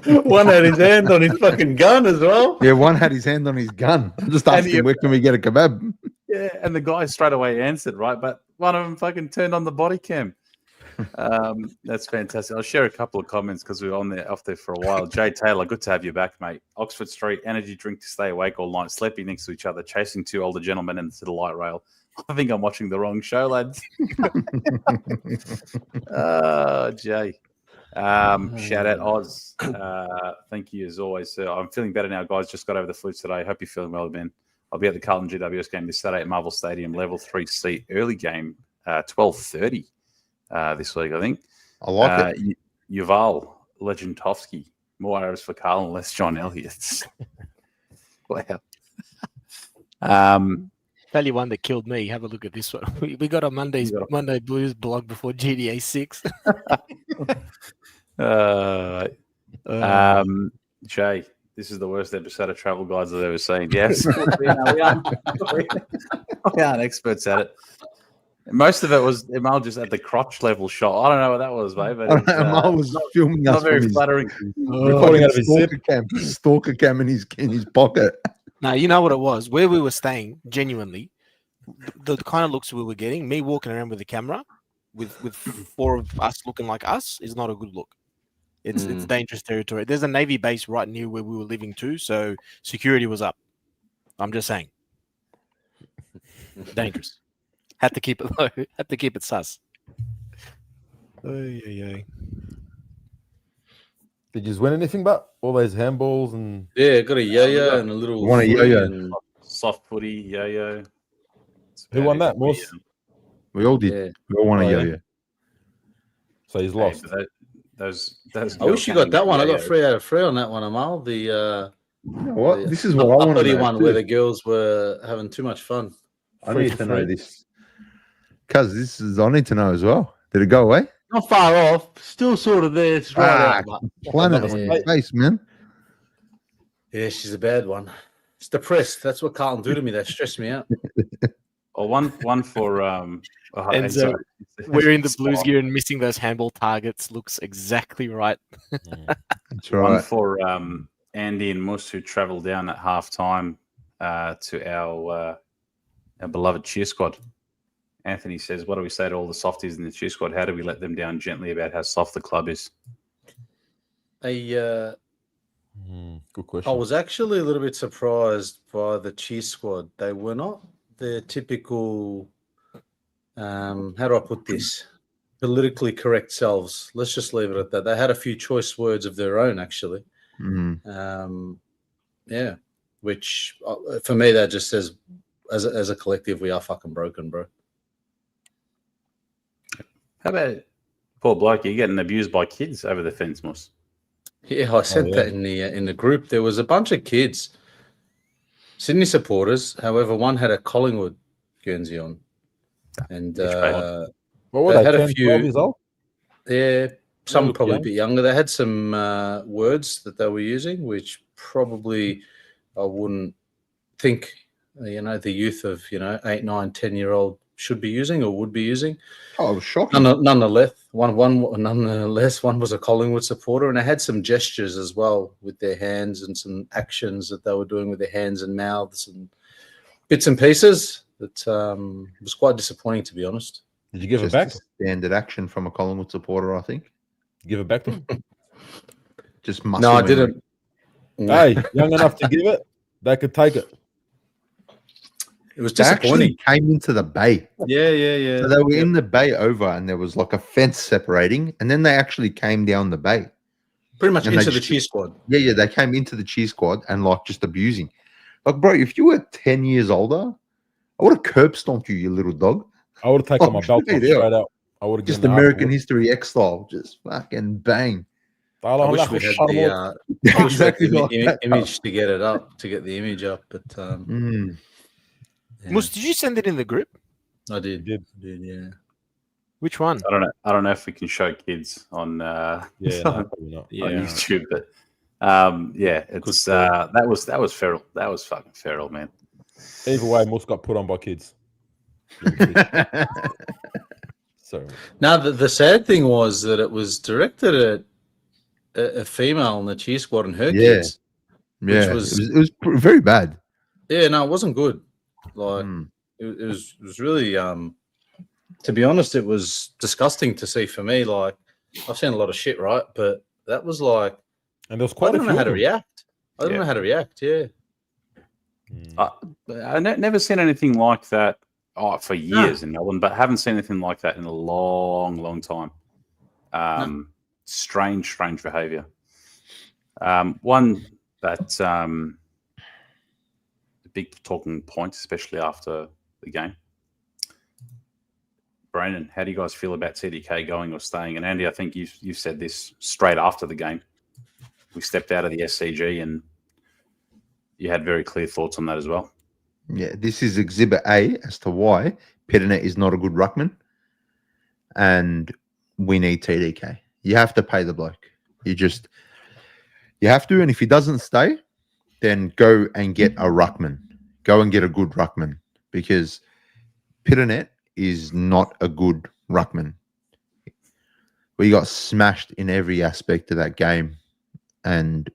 One had his hand on his fucking gun as well. Yeah, one had his hand on his gun. I just asked him, where can we get a kebab? Yeah, and the guy straight away answered, right? But one of them fucking turned on the body cam. That's fantastic. I'll share a couple of comments because we were off there for a while. Jay Taylor, good to have you back, mate. Oxford Street, energy drink to stay awake all night, sleeping next to each other, chasing two older gentlemen into the light rail. I think I'm watching the wrong show, lads. Oh, Jay. Shout out Oz. Thank you as always, sir. I'm feeling better now, guys. Just got over the flu today. Hope you're feeling well, Ben. I'll be at the Carlton GWS game this Saturday at Marvel Stadium, level 3 seat, early game, 12:30 this week, I think. I like it. Yuval Legendowski, more arrows for Carlton, less John Elliott. Wow. Tell you one that killed me. Have a look at this one. We got a Monday Blues blog before GDA 6. Jay, this is the worst episode of Travel Guides I've ever seen. Yes, we aren't experts at it. Most of it was Amal just at the crotch level shot. I don't know what that was, mate. But Amal was filming us. Not very flattering. Recording out of his stalker cam in his pocket. No, you know what it was? Where we were staying, genuinely, the kind of looks we were getting, me walking around with the camera, with 4 of us looking like us, is not a good look. It's dangerous territory. There's a Navy base right near where we were living too, so security was up. I'm just saying. Dangerous. Had to keep it low. Had to keep it sus. Did you win anything, but all those handballs and got a yo-yo and a little want a yo-yo and soft footy yo-yo. Who won that, Moss? We all did. Yeah. We all want a yo-yo. So he's lost. Those I wish you got that one. I got 3 out of 3 on that one, Amal. The you know what? This is what I want to know. One where the girls were having too much fun. I need to know this. Because I need to know as well. Did it go away? Not far off. Still sort of there. It's right out. Planet on your face, man. Yeah, she's a bad one. It's depressed. That's what Carlton do to me. They stress me out. One for and so wearing the Blues gear and missing those handball targets looks exactly right. That's right. One for Andy and Mus, who travelled down at halftime to our beloved cheer squad. Anthony says, what do we say to all the softies in the cheer squad? How do we let them down gently about how soft the club is? Good question. I was actually a little bit surprised by the cheer squad. They were not the typical, how do I put this, politically correct selves. Let's just leave it at that. They had a few choice words of their own, actually. Yeah, which for me, that just says, as a collective, we are fucking broken, bro. How about poor bloke? You're getting abused by kids over the fence, Moss. Yeah, I sent that in the group. There was a bunch of kids, Sydney supporters. However, one had a Collingwood Guernsey on, and what were they? had 10, a few. 12 years old? Yeah, some probably young. a bit younger. They had some words that they were using, which probably I wouldn't think the youth of 8, 9, 10-year-old should be using or would be using. Oh, I was shocking. Nonetheless, one was a Collingwood supporter, and they had some gestures as well with their hands and some actions that they were doing with their hands and mouths and bits and pieces that was quite disappointing, to be honest. Did you give it back? Standard action from a Collingwood supporter, I think. Give it back to him? Just muscle. No, I didn't. Hey, young enough to give it, they could take it. It was They disappointing. actually came into the bay. Yeah. So they were in the bay over, and there was like a fence separating, and then they actually came down the bay. Pretty much And into they the just- cheer squad. Yeah, they came into the cheer squad and like just abusing. Like, bro, if you were 10 years older, I would have curb stomped you, you little dog. I would have taken my belt off straight straight out. I would have Just American History X style, just fucking bang. I wish we had the Exactly like that. image to get it up, to get the image up. But yeah. Mus, did you send it in the group? I did. Yeah. Which one? I don't know if we can show kids on Yeah, no, probably not. Yeah. on YouTube, but it's that was feral. That was fucking feral, man. Either way, Moss got put on by kids. Sorry. Now, the sad thing was that it was directed at a female in the cheer squad and her Yeah. kids. Yeah, was- it was very bad. Yeah, no, it wasn't good. Like Mm. it was really to be honest, it was disgusting to see for me. Like I've seen a lot of shit, right? But that was like And there was I quite a didn't few know how of to them. react. I didn't Yeah. know how to react. Yeah. I never seen anything like that for years in Melbourne, but haven't seen anything like that in a long, long time. Strange behaviour. One that a big talking point, especially after the game. Brandon, how do you guys feel about TDK going or staying? And Andy, I think you said this straight after the game. We stepped out of the SCG and you had very clear thoughts on that as well. Yeah, this is Exhibit A as to why Pitternet is not a good ruckman, and we need TDK. You have to pay the bloke. You have to, and if he doesn't stay, then go and get a ruckman. Go and get a good ruckman, because Pitternet is not a good ruckman. We got smashed in every aspect of that game, and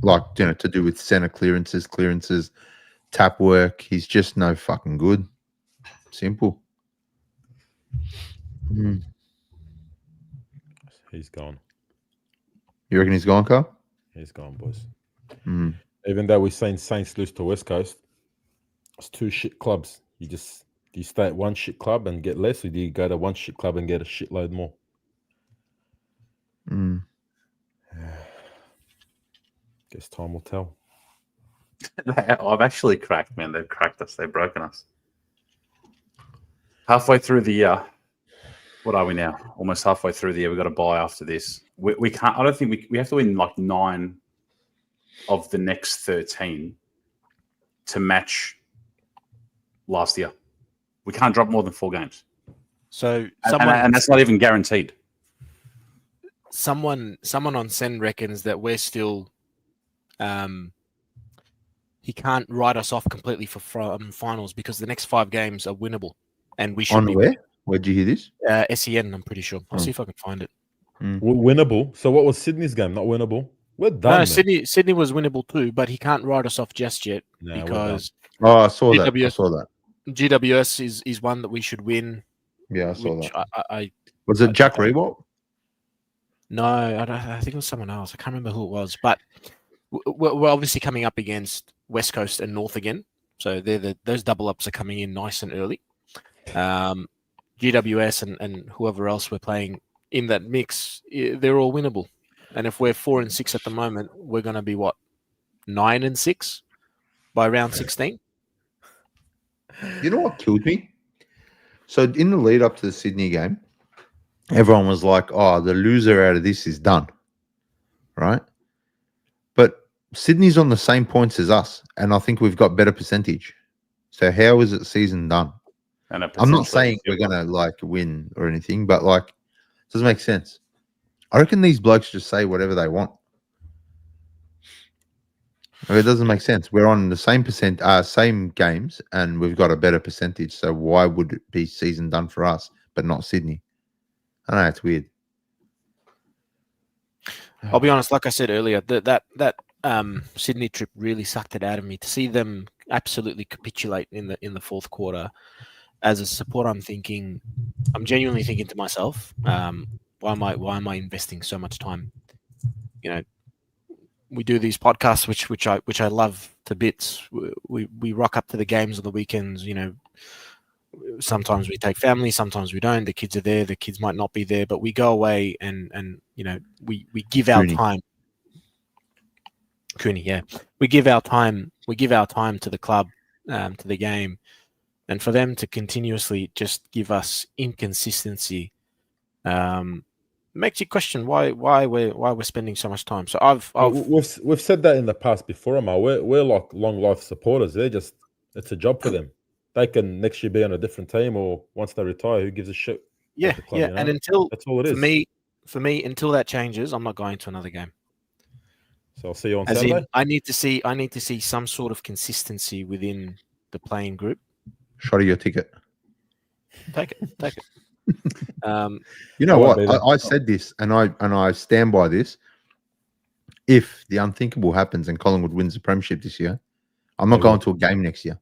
to do with center clearances, tap work. He's just no fucking good. Simple. He's gone. You reckon he's gone, Carl? He's gone, boys. Mm. Even though we're saying Saints lose to West Coast, it's two shit clubs. Do you stay at one shit club and get less, or do you go to one shit club and get a shitload more? Mm. Guess time will tell. I've actually cracked, man. They've cracked us. They've broken us. Halfway through the year, what are we now? Almost halfway through the year. We've got to buy after this. We can't. I don't think we have to win like 9 of the next 13 to match last year. We can't drop more than 4 games. So and that's not even guaranteed. Someone on Sen reckons that we're still. He can't write us off completely for finals because the next 5 games are winnable, and we should On be. where? Where'd you hear this? SEN, I'm pretty sure. I'll see if I can find it. Winnable. So what was Sydney's game? Not winnable. We're done. No, man. Sydney was winnable too, but he can't write us off just yet Nah, because I saw that. I saw that. GWS is one that we should win. Yeah, I saw that. Was it Jack Rewalt? No, I think it was someone else. I can't remember who it was, but we're obviously coming up against West Coast and North again, so those double ups are coming in nice and early. GWS and whoever else we're playing in that mix, they're all winnable. And if we're 4-6 at the moment, we're going to be what, 9-6 by round 16. You know what killed me? So in the lead up to the Sydney game, everyone was like, "Oh, the loser out of this is done," right? But Sydney's on the same points as us, and I think we've got better percentage. So how is it season done? And I'm not saying we're gonna win or anything, but it doesn't make sense. I reckon these blokes just say whatever they want. It doesn't make sense. We're on the same games, and we've got a better percentage. So why would it be season done for us, but not Sydney? I know it's weird. I'll be honest, like I said earlier, that Sydney trip really sucked it out of me to see them absolutely capitulate in the fourth quarter. As a supporter, I'm genuinely thinking to myself, why am I investing so much time? We do these podcasts, which I love to bits. We rock up to the games on the weekends. Sometimes we take family, sometimes we don't. The kids are there, the kids might not be there, but we go away and we give our time. Cooney, yeah, we give our time to the club, to the game, and for them to continuously just give us inconsistency. Makes you question why we're spending so much time. So we've said that in the past before, Amal. We're like long life supporters. It's a job for them. They can next year be on a different team, or once they retire, who gives a shit? Yeah, the club, And until that's all it is. For me, until that changes, I'm not going to another game. So I'll see you on Saturday. I need to see some sort of consistency within the playing group. Shot of your ticket. Take it. You know I won't what? be there. I said this, and I stand by this. If the unthinkable happens and Collingwood wins the premiership this year, I'm not They going will. to a game next year.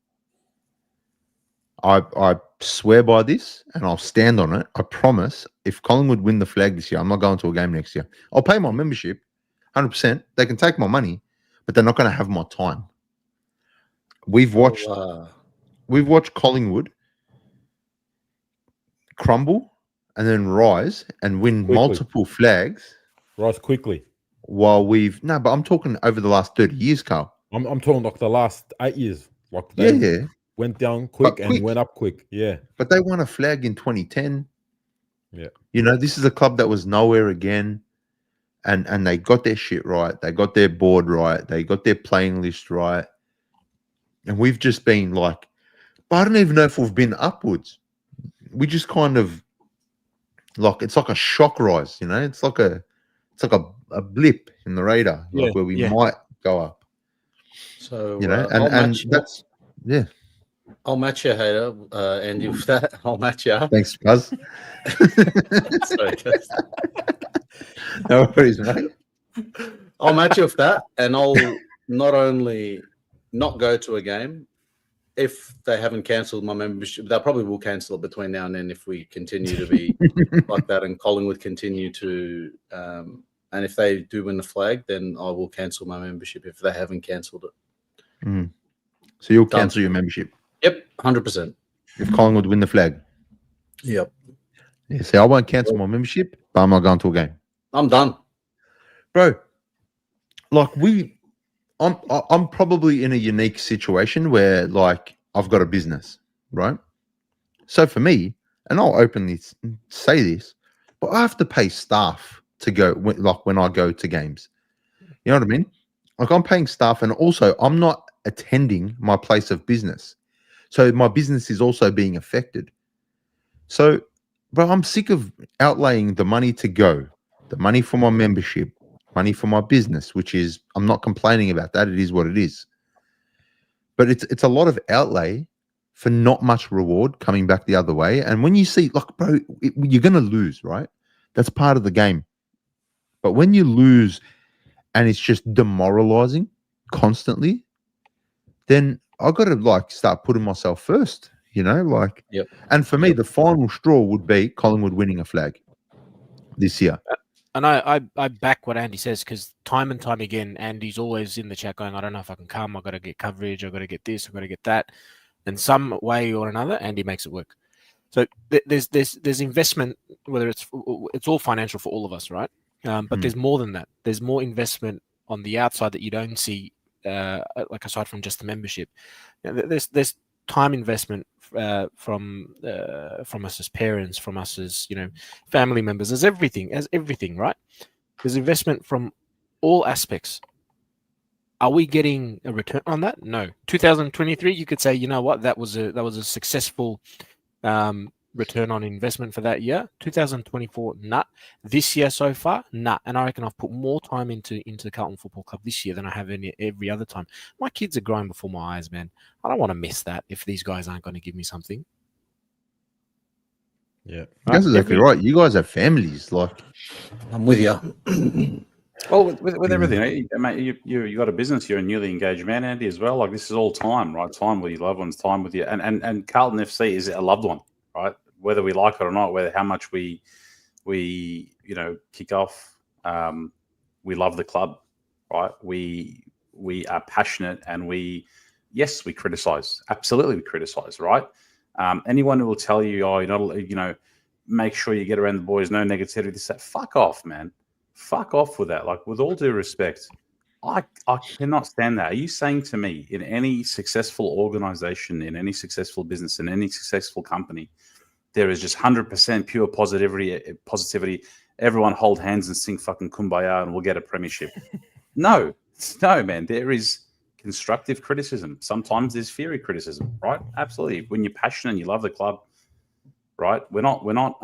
I swear by this, and I'll stand on it. I promise. If Collingwood win the flag this year, I'm not going to a game next year. I'll pay my membership, 100%. They can take my money, but they're not going to have my time. We've watched Collingwood crumble and then rise and win Quickly. multiple flags Rise quickly. while but I'm talking over the last 30 years, Carl. I'm talking like the last 8 years. Like Yeah, they yeah. went down quick and quick. went up quick. Yeah. But they won a flag in 2010. Yeah. You know, this is a club that was nowhere again. And they got their shit right. They got their board right. They got their playing list right. And we've just been like, but I don't even know if we've been upwards. We just kind of like, it's like a shock rise, you know? It's like a blip in the radar, like where we might go up. So, you know, that's I'll match you, hater, Andy, with that. I'll match you. Thanks, Buzz. Sorry, guys. No worries, mate. I'll match you with that, and I'll not only not go to a game if they haven't cancelled my membership. They probably will cancel it between now and then if we continue to be like that, and Collingwood continue to. And if they do win the flag, then I will cancel my membership if they haven't cancelled it. Mm. So you'll cancel your membership? Yep, 100%. If Collingwood win the flag? Yep. Yeah, see, I won't cancel my membership, but I'm not going to a game. I'm done. Bro, like I'm probably in a unique situation where like I've got a business, right? So for me, and I'll openly say this, but I have to pay staff to go when I go to games. You know what I mean? Like I'm paying staff, and also I'm not attending my place of business. So my business is also being affected. So, bro, I'm sick of outlaying the money to go, the money for my membership, money for my business, which is, I'm not complaining about that. It is what it is. But it's a lot of outlay for not much reward coming back the other way. And when you see, like, bro, you're going to lose, right? That's part of the game. But when you lose and it's just demoralizing constantly, then I got to like start putting myself first, you know, like, yep. And for me, the final straw would be Collingwood winning a flag this year. And I back what Andy says, because time and time again, Andy's always in the chat going, I don't know if I can come. I've got to get coverage. I've got to get this. I've got to get that. And some way or another, Andy makes it work. So there's investment, whether it's all financial for all of us, right? But there's more than that. There's more investment on the outside that you don't see, like aside from just the membership. There's time investment from us as parents, from us as family members, as everything, right? There's investment from all aspects. Are we getting a return on that? No. 2023, you could say, you know what, that was a successful return on investment for that year. 2024, nah. This year so far, nah. And I reckon I've put more time into the Carlton Football Club this year than I have every other time. My kids are growing before my eyes, man. I don't want to miss that if these guys aren't going to give me something. Yeah, that's exactly right. You guys have families, like I'm with you. Well, with everything, mate, you got a business. You're a newly engaged man, Andy, as well. Like this is all time, right? Time with your loved ones, time with you, and Carlton FC is a loved one, right? Whether we like it or not, whether how much we kick off, we love the club, right? We are passionate, and we criticize. Absolutely, we criticize, right? Anyone who will tell you, oh, you're not, make sure you get around the boys, no negativity. This, that, fuck off, man. Fuck off with that. Like, with all due respect, I cannot stand that. Are you saying to me, in any successful organization, in any successful business, in any successful company, there is just 100% pure positivity. Everyone hold hands and sing fucking Kumbaya and we'll get a premiership. No, man. There is constructive criticism. Sometimes there's fiery criticism, right? Absolutely. When you're passionate and you love the club, right? We're not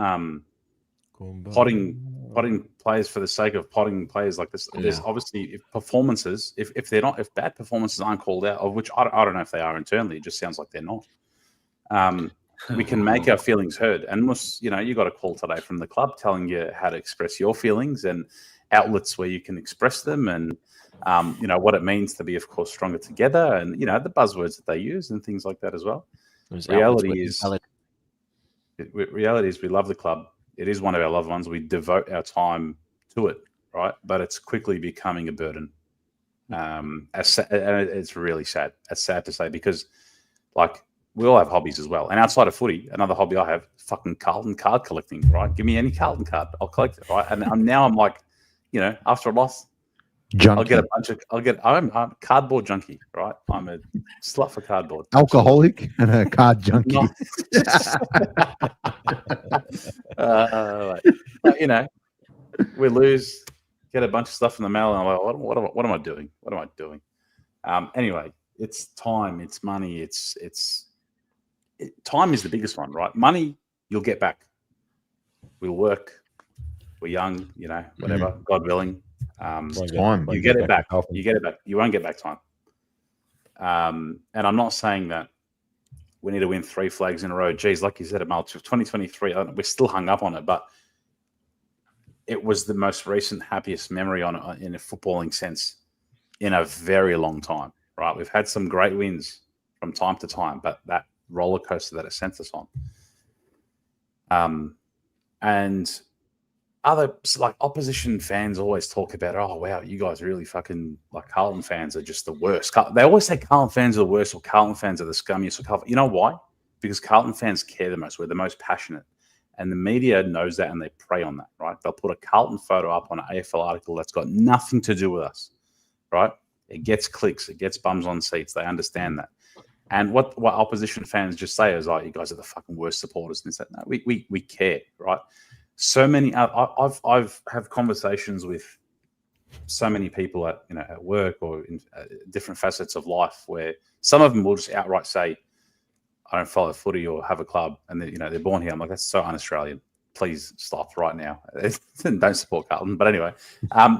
potting players for the sake of potting players like this. There's obviously if bad performances aren't called out, of which I don't know if they are internally. It just sounds like they're not. we can make our feelings heard. And you got a call today from the club telling you how to express your feelings and outlets where you can express them, and what it means to be, of course, stronger together, and the buzzwords that they use and things like that as well. Reality is we love the club. It is one of our loved ones. We devote our time to it, right? But it's quickly becoming a burden. It's really sad. It's sad to say, because we all have hobbies as well. And outside of footy, another hobby I have, fucking Carlton card collecting, right? Give me any Carlton card, I'll collect it, right? And I'm like, after a loss, Junkie. I'm a cardboard junkie, right? I'm a slut for cardboard. Alcoholic and a card junkie. We lose, get a bunch of stuff in the mail, and I'm like, what am I doing? What am I doing? Anyway, it's time, it's money, time is the biggest one, right? Money, you'll get back. We'll work. We're young, whatever, God willing. Time. You get it back. You get it back. You won't get back time. And I'm not saying that we need to win 3 flags in a row. Geez, like you said, Amal, 2023, we're still hung up on it, but it was the most recent happiest memory in a footballing sense in a very long time, right? We've had some great wins from time to time, but that roller coaster that it sent us on. And other opposition fans always talk about, oh wow, you guys really fucking Carlton fans are just the worst. They always say Carlton fans are the worst, or Carlton fans are the scummiest. You know why? Because Carlton fans care the most. We're the most passionate, and the media knows that, and they prey on that. Right? They'll put a Carlton photo up on an AFL article that's got nothing to do with us. Right? It gets clicks. It gets bums on seats. They understand that. And what opposition fans just say is, "Oh, you guys are the fucking worst supporters." And it's no, we care, right? So many. I've have conversations with so many people at work or in different facets of life, where some of them will just outright say, "I don't follow footy or have a club," and they're born here. I'm like, that's so un-Australian. Please stop right now. Don't support Carlton. But anyway,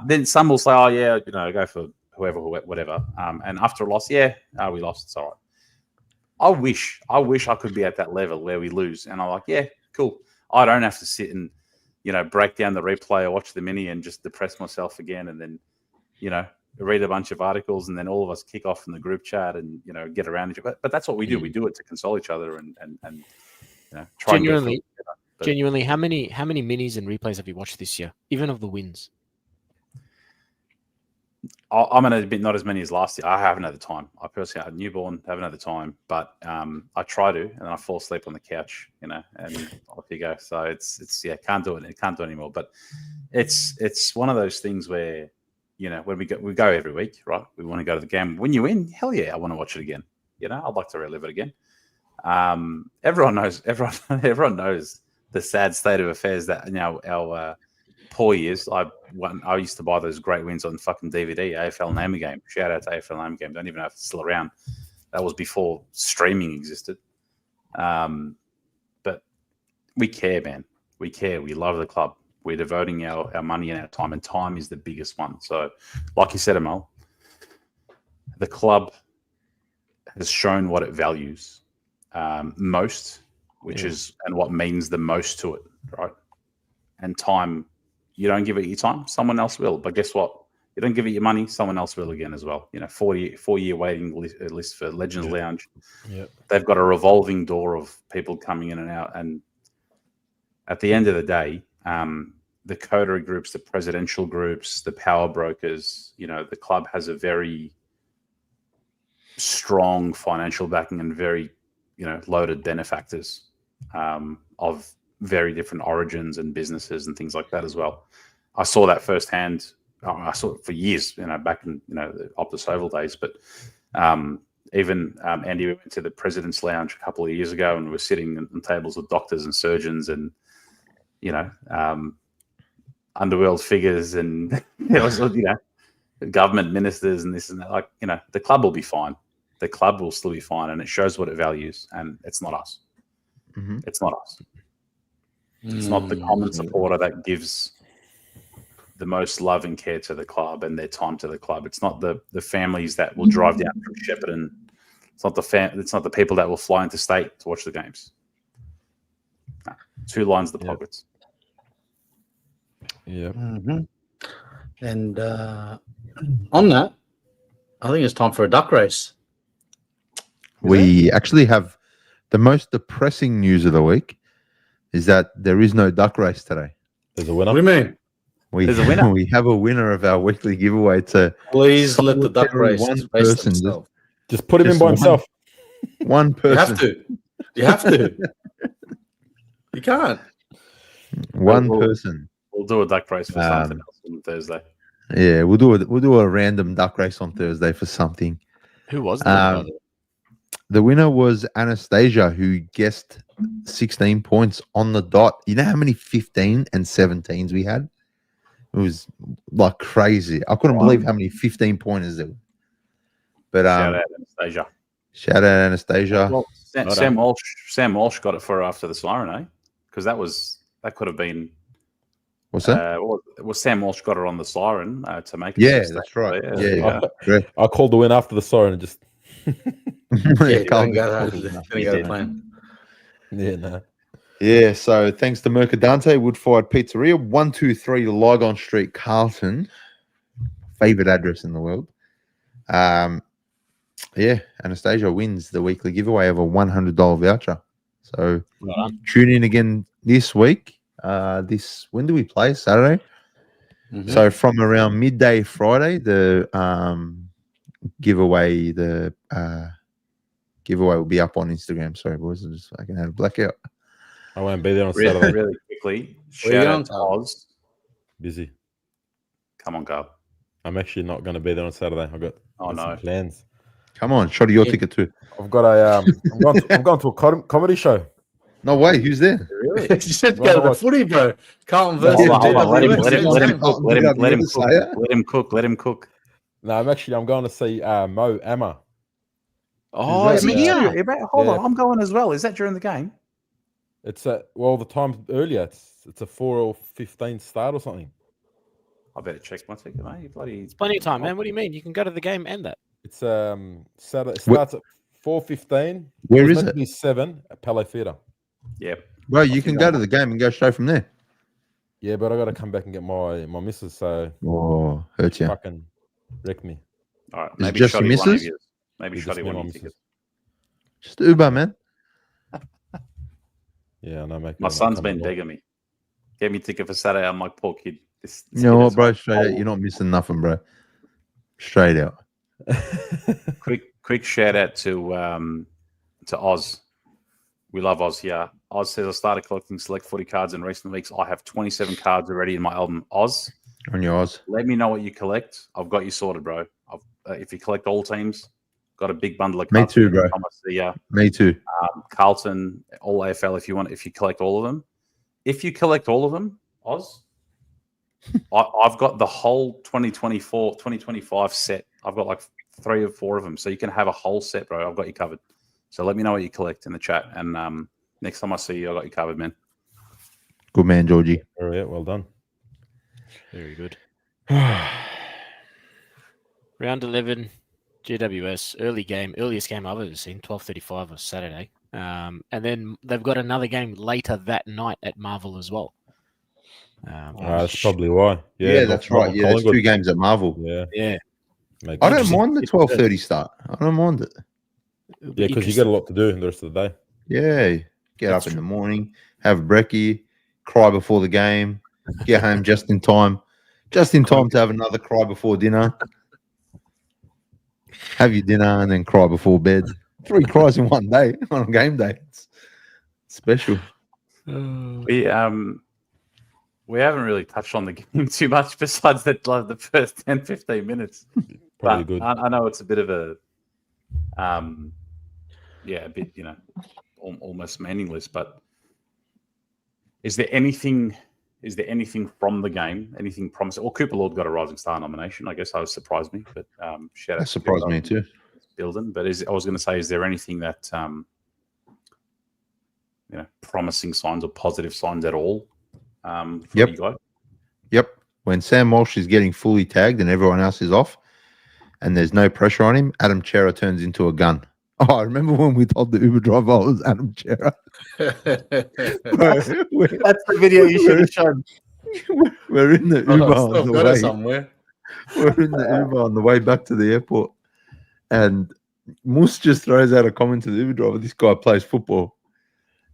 then some will say, "Oh yeah, go for whoever, whatever." And after a loss, we lost. It's all right. I wish I could be at that level where we lose, and I'm like, yeah, cool. I don't have to sit and break down the replay or watch the mini and just depress myself again, and then read a bunch of articles, and then all of us kick off in the group chat and get around each other. But that's what we do. We do it to console each other and try. Genuinely, how many minis and replays have you watched this year, even of the wins? I'm going to admit not as many as last year. I haven't had the time. I personally had a newborn, haven't had the time, but I try to, and then I fall asleep on the couch, and off you go. So it's can't do it. It can't do it anymore. But it's one of those things where, when we go every week, right? We want to go to the game. When you win, hell yeah, I want to watch it again. I'd like to relive it again. Everyone knows the sad state of affairs that our poor years. I used to buy those great wins on fucking DVD. AFL Name a Game. Shout out to AFL Name a Game. Don't even know if it's still around. That was before streaming existed. But we care, man. We care. We love the club. We're devoting our money and our time, and time is the biggest one. So, like you said, Amal, the club has shown what it values most, which is and what means the most to it, right? And time. You don't give it your time, someone else will. But guess what? You don't give it your money, someone else will again as well. 4-year waiting list for Legends Lounge. Yep. They've got a revolving door of people coming in and out. And at the end of the day, the coterie groups, the presidential groups, the power brokers, the club has a very strong financial backing and very, loaded benefactors of very different origins and businesses and things like that as well. I saw that firsthand. I saw it for years, back in the Optus Oval days. But even Andy, we went to the President's Lounge a couple of years ago, and we were sitting on tables with doctors and surgeons and underworld figures and government ministers and this and that. The club will be fine. The club will still be fine, and it shows what it values. And it's not us. Mm-hmm. It's not us. It's not the common supporter that gives the most love and care to the club and their time to the club. It's not the families that will drive down from Shepparton. It's not the people that will fly into state to watch the games. 2 lines the Yep. pockets. Yeah. And on that, I think it's time for a duck race. We actually have the most depressing news of the week is that there is no duck race today. There's a What do winner. you mean? There's a winner. We have a winner of our weekly giveaway. To Please let the duck solitary race one race person, themselves. Just put him in Just by one. himself. one You person. have to. You have to. You can't. One Well, person. We'll do a duck race for something Um, else on Thursday. Yeah, we'll do a random duck race on Thursday for something. Who was the winner, by the way? The winner was Anastasia, who guessed 16 points on the dot. You know how many 15 and 17s we had? It was like crazy. I couldn't believe how many 15 pointers there were. But Shout out Anastasia. shout out Anastasia. Well, Sam Walsh got it for her after the siren, eh? Because that could have been. What's that? Well, Sam Walsh got her on the siren to make it. Yeah, 16. that's right. So, Yeah. I, I called the win after the siren and just Yeah, Carlton. didn't go to plan. yeah, no. Yeah, so thanks to Mercadante, Woodfire Pizzeria, 123 Lygon Street, Carlton. Favorite address in the world. Yeah, Anastasia wins the weekly giveaway of a $100 voucher. So tune in again this week. When do we play? Saturday. So from around midday Friday, the giveaway will be up on Instagram. Sorry, boys, I can have a blackout. I won't be there on Saturday. Really quickly, Where you shout going, out to Oz. Busy. Come on, Carl. I'm actually not going to be there on Saturday. I've got Oh, some no. plans. Come on, Shoddy, your ticket too. I've got a I'm going to a comedy show. No way, who's there? Really? You said go to the footy, bro. Carlton versus Hold on. Let him GWS. cook. Let him cook. No, I'm going to see Mo Amma. Oh, Is that- me Yeah. too. Hold Yeah. on. I'm going as well. Is that during the game? It's the time earlier. It's a 4 or 15 start or something. I better check my ticket, mate. Bloody. It's plenty of time, man. What do you mean? You can go to the game and that. It's Saturday. It starts at 4:15. Where It's is meant it? to be 7 at Palais Theatre. Yep. Bro, you can go to the game and go straight from there. Yeah, but I got to come back and get my missus. So Oh, hurts you. fucking wreck me. All right. Is it Maybe just Shoddy your one of missus? you. Maybe Yeah, just Shoddy me and one my of you missus. tickets. Just Uber, man. Yeah, no, mate. My son's been begging me. Get me a ticket for Saturday. I'm like, poor kid. This You know kid what, is bro? like Straight out. old. You're not missing nothing, bro. Straight out. Quick shout out to Oz. We love Oz here. Oz says I started collecting select footy cards in recent weeks. I have 27 cards already in my album. Oz, On your Oz. let me know what you collect. I've got you sorted, bro. If you collect all teams, got a big bundle of Me cards. too, bro. Me too. Carlton, all AFL. If you collect all of them, Oz, I've got the whole 2025 set. I've got like 3 or 4 of them, so you can have a whole set, bro. I've got you covered. So let me know what you collect in the chat, and next time I see you, I got you covered, man. Good man, Georgie. All right, well done. Very good. Round 11, GWS, earliest game I've ever seen, 12:35 on Saturday. And then they've got another game later that night at Marvel as well. That's probably why. Yeah, that's right. Yeah, there's 2 games at Marvel. Yeah. Yeah. I don't mind the 12:30 start. I don't mind it. Yeah, because you got a lot to do the rest of the day. Yeah. Get up in the morning, have brekkie, cry before the game, get home just in time. Just in time to have another cry before dinner. Have your dinner and then cry before bed. 3 cries in one day on game day. It's special. We haven't really touched on the game too much besides the first 10, 15 minutes. Probably But good. I know it's a bit of a bit, almost meaningless, but is there anything from the game, anything promising? Well, Cooper Lord got a Rising Star nomination. I guess that surprised me, but shout out. That surprised me too. Building, but I was going to say, is there anything that promising signs or positive signs at all for Yep. you guys? Yep. When Sam Walsh is getting fully tagged and everyone else is off and there's no pressure on him, Adam Chera turns into a gun. Oh, I remember when we told the Uber driver I was Adam Chera. That's the video you should have shown. We're in the Uber on the got it way. somewhere. We're in the Uber on the way back to the airport, and Moose just throws out a comment to the Uber driver. This guy plays football,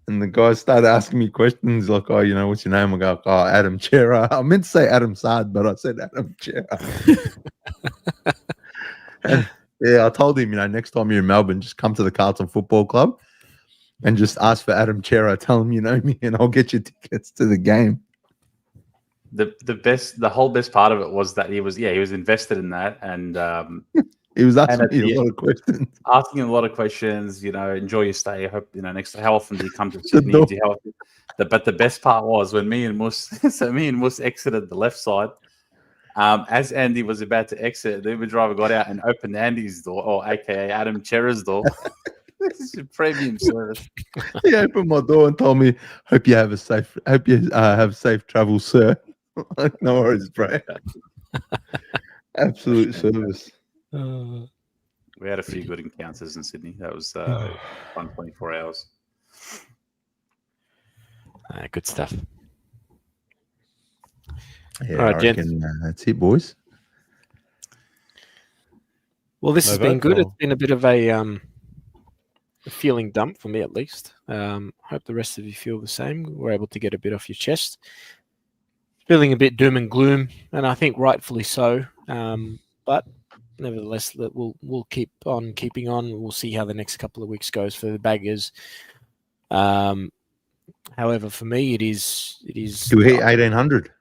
and the guy started asking me questions like, "Oh, you know, what's your name?" I go, "Oh, Adam Chera." I meant to say Adam Saad, but I said Adam Chera. And yeah, I told him, you know, next time you're in Melbourne, just come to the Carlton Football Club and just ask for Adam Chera. Tell him you know me, and I'll get you tickets to the game. The whole best part of it was that he was invested in that, and He was asking and me a lot of questions. asking a lot of questions. You know, enjoy your stay. I hope next. How often do you come to Sydney? But the best part was when me and Mus exited the left side. As Andy was about to exit, the Uber driver got out and opened Andy's door, or AKA Adam Chera's door. This is a premium service. He opened my door and told me, "Hope you have safe travel, sir." Like, no worries, bro. Absolute service. We had a few good encounters in Sydney. That was fun 24 hours. Good stuff. Yeah, All right, I gents. reckon, that's it, boys. Well, this has No been vote, good. or- It's been a bit of a feeling dump for me, at least. Hope the rest of you feel the same. We're able to get a bit off your chest. Feeling a bit doom and gloom, and I think rightfully so. But nevertheless, we'll keep on keeping on. We'll see how the next couple of weeks goes for the baggers. However, for me, it is. Do we hit 1,800?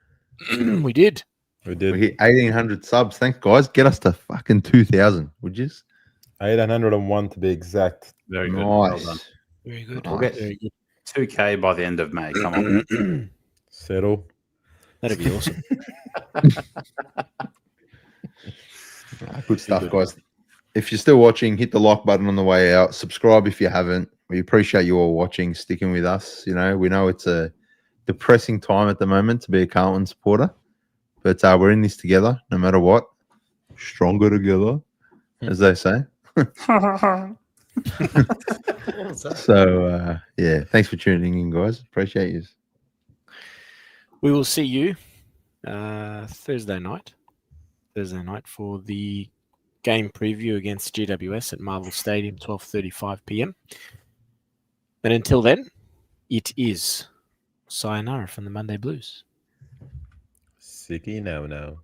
We did. We did. We hit 1,800 subs. Thanks, guys. Get us to fucking 2,000, would you? 801 to be exact. Very good. Well Nice. done. Very good. Nice. get- Very good. 2K by the end of May. Come on. Settle. That'd be awesome. Good stuff, guys. If you're still watching, hit the like button on the way out. Subscribe if you haven't. We appreciate you all watching, sticking with us. You know, we know it's a depressing time at the moment to be a Carlton supporter, but we're in this together, no matter what. Stronger together, as they say. So, yeah, thanks for tuning in, guys. Appreciate you. We will see you Thursday night for the game preview against GWS at Marvel Stadium, 12:35 p.m. And until then, it is sayonara from the Monday Blues. Sicky now.